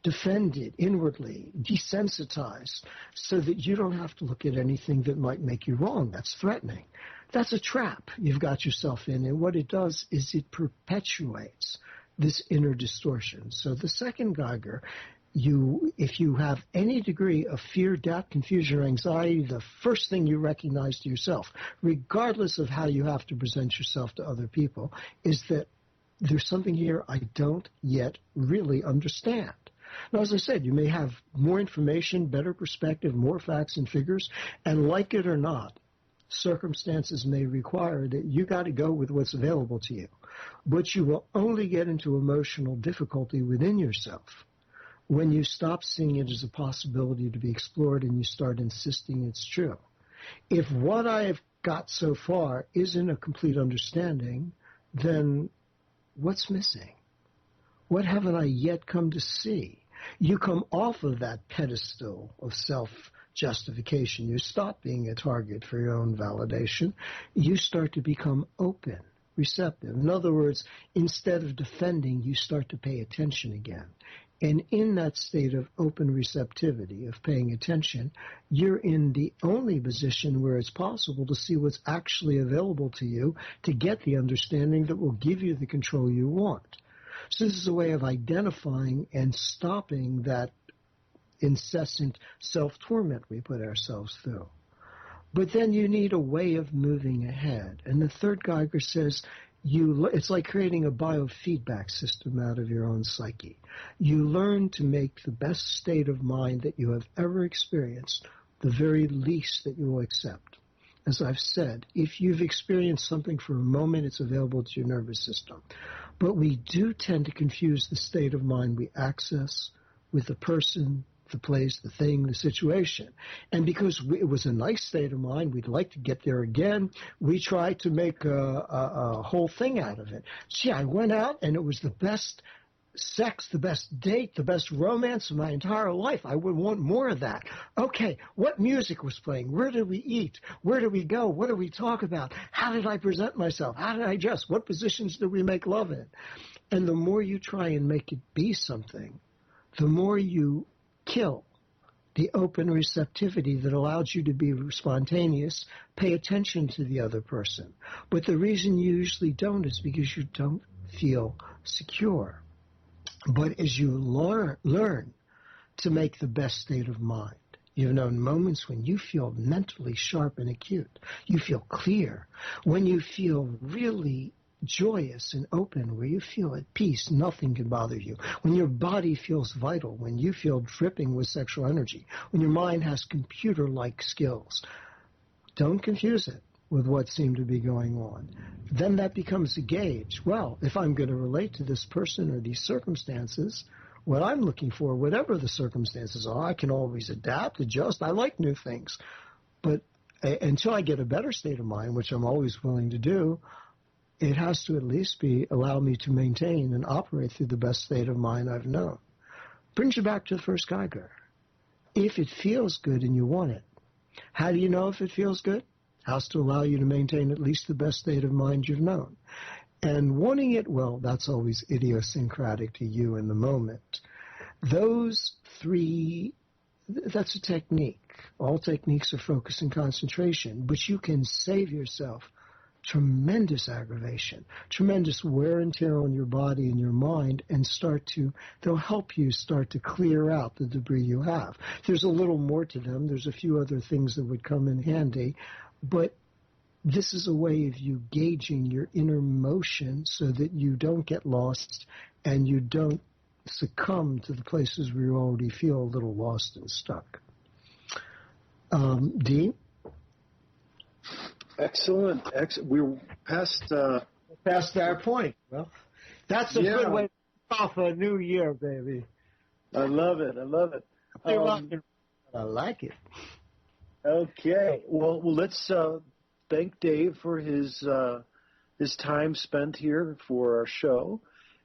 Speaker 2: defended inwardly, desensitized, so that you don't have to look at anything that might make you wrong. That's threatening. That's a trap you've got yourself in, and what it does is it perpetuates this inner distortion. So the second Geiger, if you have any degree of fear, doubt, confusion, or anxiety, the first thing you recognize to yourself, regardless of how you have to present yourself to other people, is that there's something here I don't yet really understand. Now, as I said, you may have more information, better perspective, more facts and figures, and like it or not, circumstances may require that you got to go with what's available to you. But you will only get into emotional difficulty within yourself when you stop seeing it as a possibility to be explored and you start insisting it's true. If what I have got so far isn't a complete understanding, then what's missing? What haven't I yet come to see? You come off of that pedestal of self-justification. You stop being a target for your own validation. You start to become open, receptive. In other words, instead of defending, you start to pay attention again. And in that state of open receptivity, of paying attention, you're in the only position where it's possible to see what's actually available to you to get the understanding that will give you the control you want. So this is a way of identifying and stopping that incessant self-torment we put ourselves through. But then you need a way of moving ahead. And the third Geiger says, it's like creating a biofeedback system out of your own psyche. You learn to make the best state of mind that you have ever experienced the very least that you will accept. As I've said, if you've experienced something for a moment, it's available to your nervous system. But we do tend to confuse the state of mind we access with the person, the place, the thing, the situation. And because it was a nice state of mind, we'd like to get there again, we try to make a whole thing out of it. Gee, I went out and it was the best sex, the best date, the best romance of my entire life. I would want more of that. Okay, what music was playing? Where did we eat? Where did we go? What did we talk about? How did I present myself? How did I dress? What positions did we make love in? And the more you try and make it be something, the more you kill the open receptivity that allows you to be spontaneous, pay attention to the other person. But the reason you usually don't is because you don't feel secure. But as you learn to make the best state of mind, you've known moments when you feel mentally sharp and acute. You feel clear. When you feel really joyous and open, where you feel at peace, nothing can bother you. When your body feels vital, when you feel dripping with sexual energy, when your mind has computer-like skills. Don't confuse it with what seemed to be going on. Then that becomes a gauge. Well, if I'm going to relate to this person or these circumstances, what I'm looking for, whatever the circumstances are, I can always adapt, adjust. I like new things. But until I get a better state of mind, which I'm always willing to do, it has to at least allow me to maintain and operate through the best state of mind I've known. Brings you back to the first Geiger. If it feels good and you want it, how do you know if it feels good? Has to allow you to maintain at least the best state of mind you've known. And wanting it, well, that's always idiosyncratic to you in the moment. Those three, that's a technique. All techniques are focus and concentration, but you can save yourself tremendous aggravation, tremendous wear and tear on your body and your mind, and they'll help you start to clear out the debris you have. There's a little more to them. There's a few other things that would come in handy, but this is a way of you gauging your inner motion so that you don't get lost and you don't succumb to the places where you already feel a little lost and stuck. Dean?
Speaker 3: Excellent. We're past
Speaker 2: our point. Well, that's a good way to kick off a new year, baby.
Speaker 3: I love it.
Speaker 2: I like it.
Speaker 3: Okay. Well, let's thank Dave for his time spent here for our show,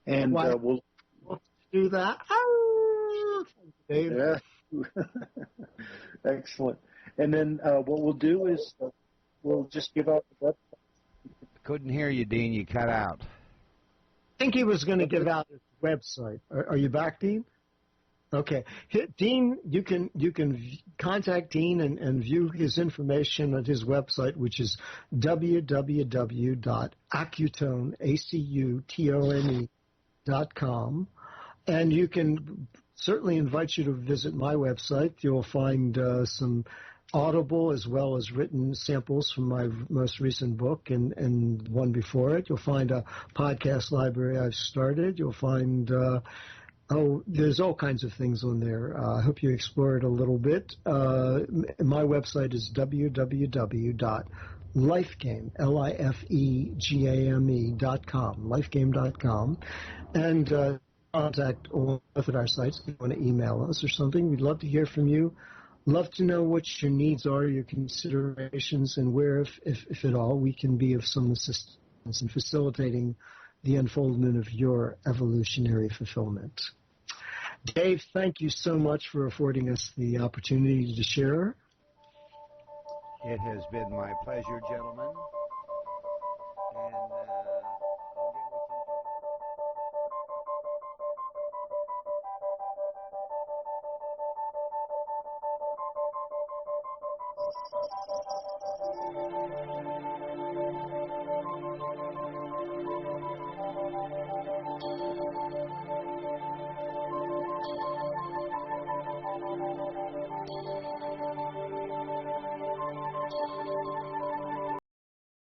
Speaker 3: and we'll
Speaker 2: do that. Dave.
Speaker 3: Yeah. Excellent. And then what we'll do is we'll just give out the website.
Speaker 1: Couldn't hear you, Dean. You cut out.
Speaker 2: I think he was going to give out his website. Are you back, Dean? Okay. Dean, you can contact Dean and view his information at his website, which is www.acutone.com. And you can certainly invite you to visit my website. You'll find some audible as well as written samples from my most recent book and one before it. You'll find a podcast library I've started. You'll find Oh, there's all kinds of things on there. I hope you explore it a little bit. My website is www.lifegame, LIFEGAME.com, lifegame.com. And contact all both of our sites. If you want to email us or something, we'd love to hear from you. Love to know what your needs are, your considerations, and where, if at all, we can be of some assistance in facilitating the unfoldment of your evolutionary fulfillment. Dave, thank you so much for affording us the opportunity to share.
Speaker 1: It has been my pleasure, gentlemen.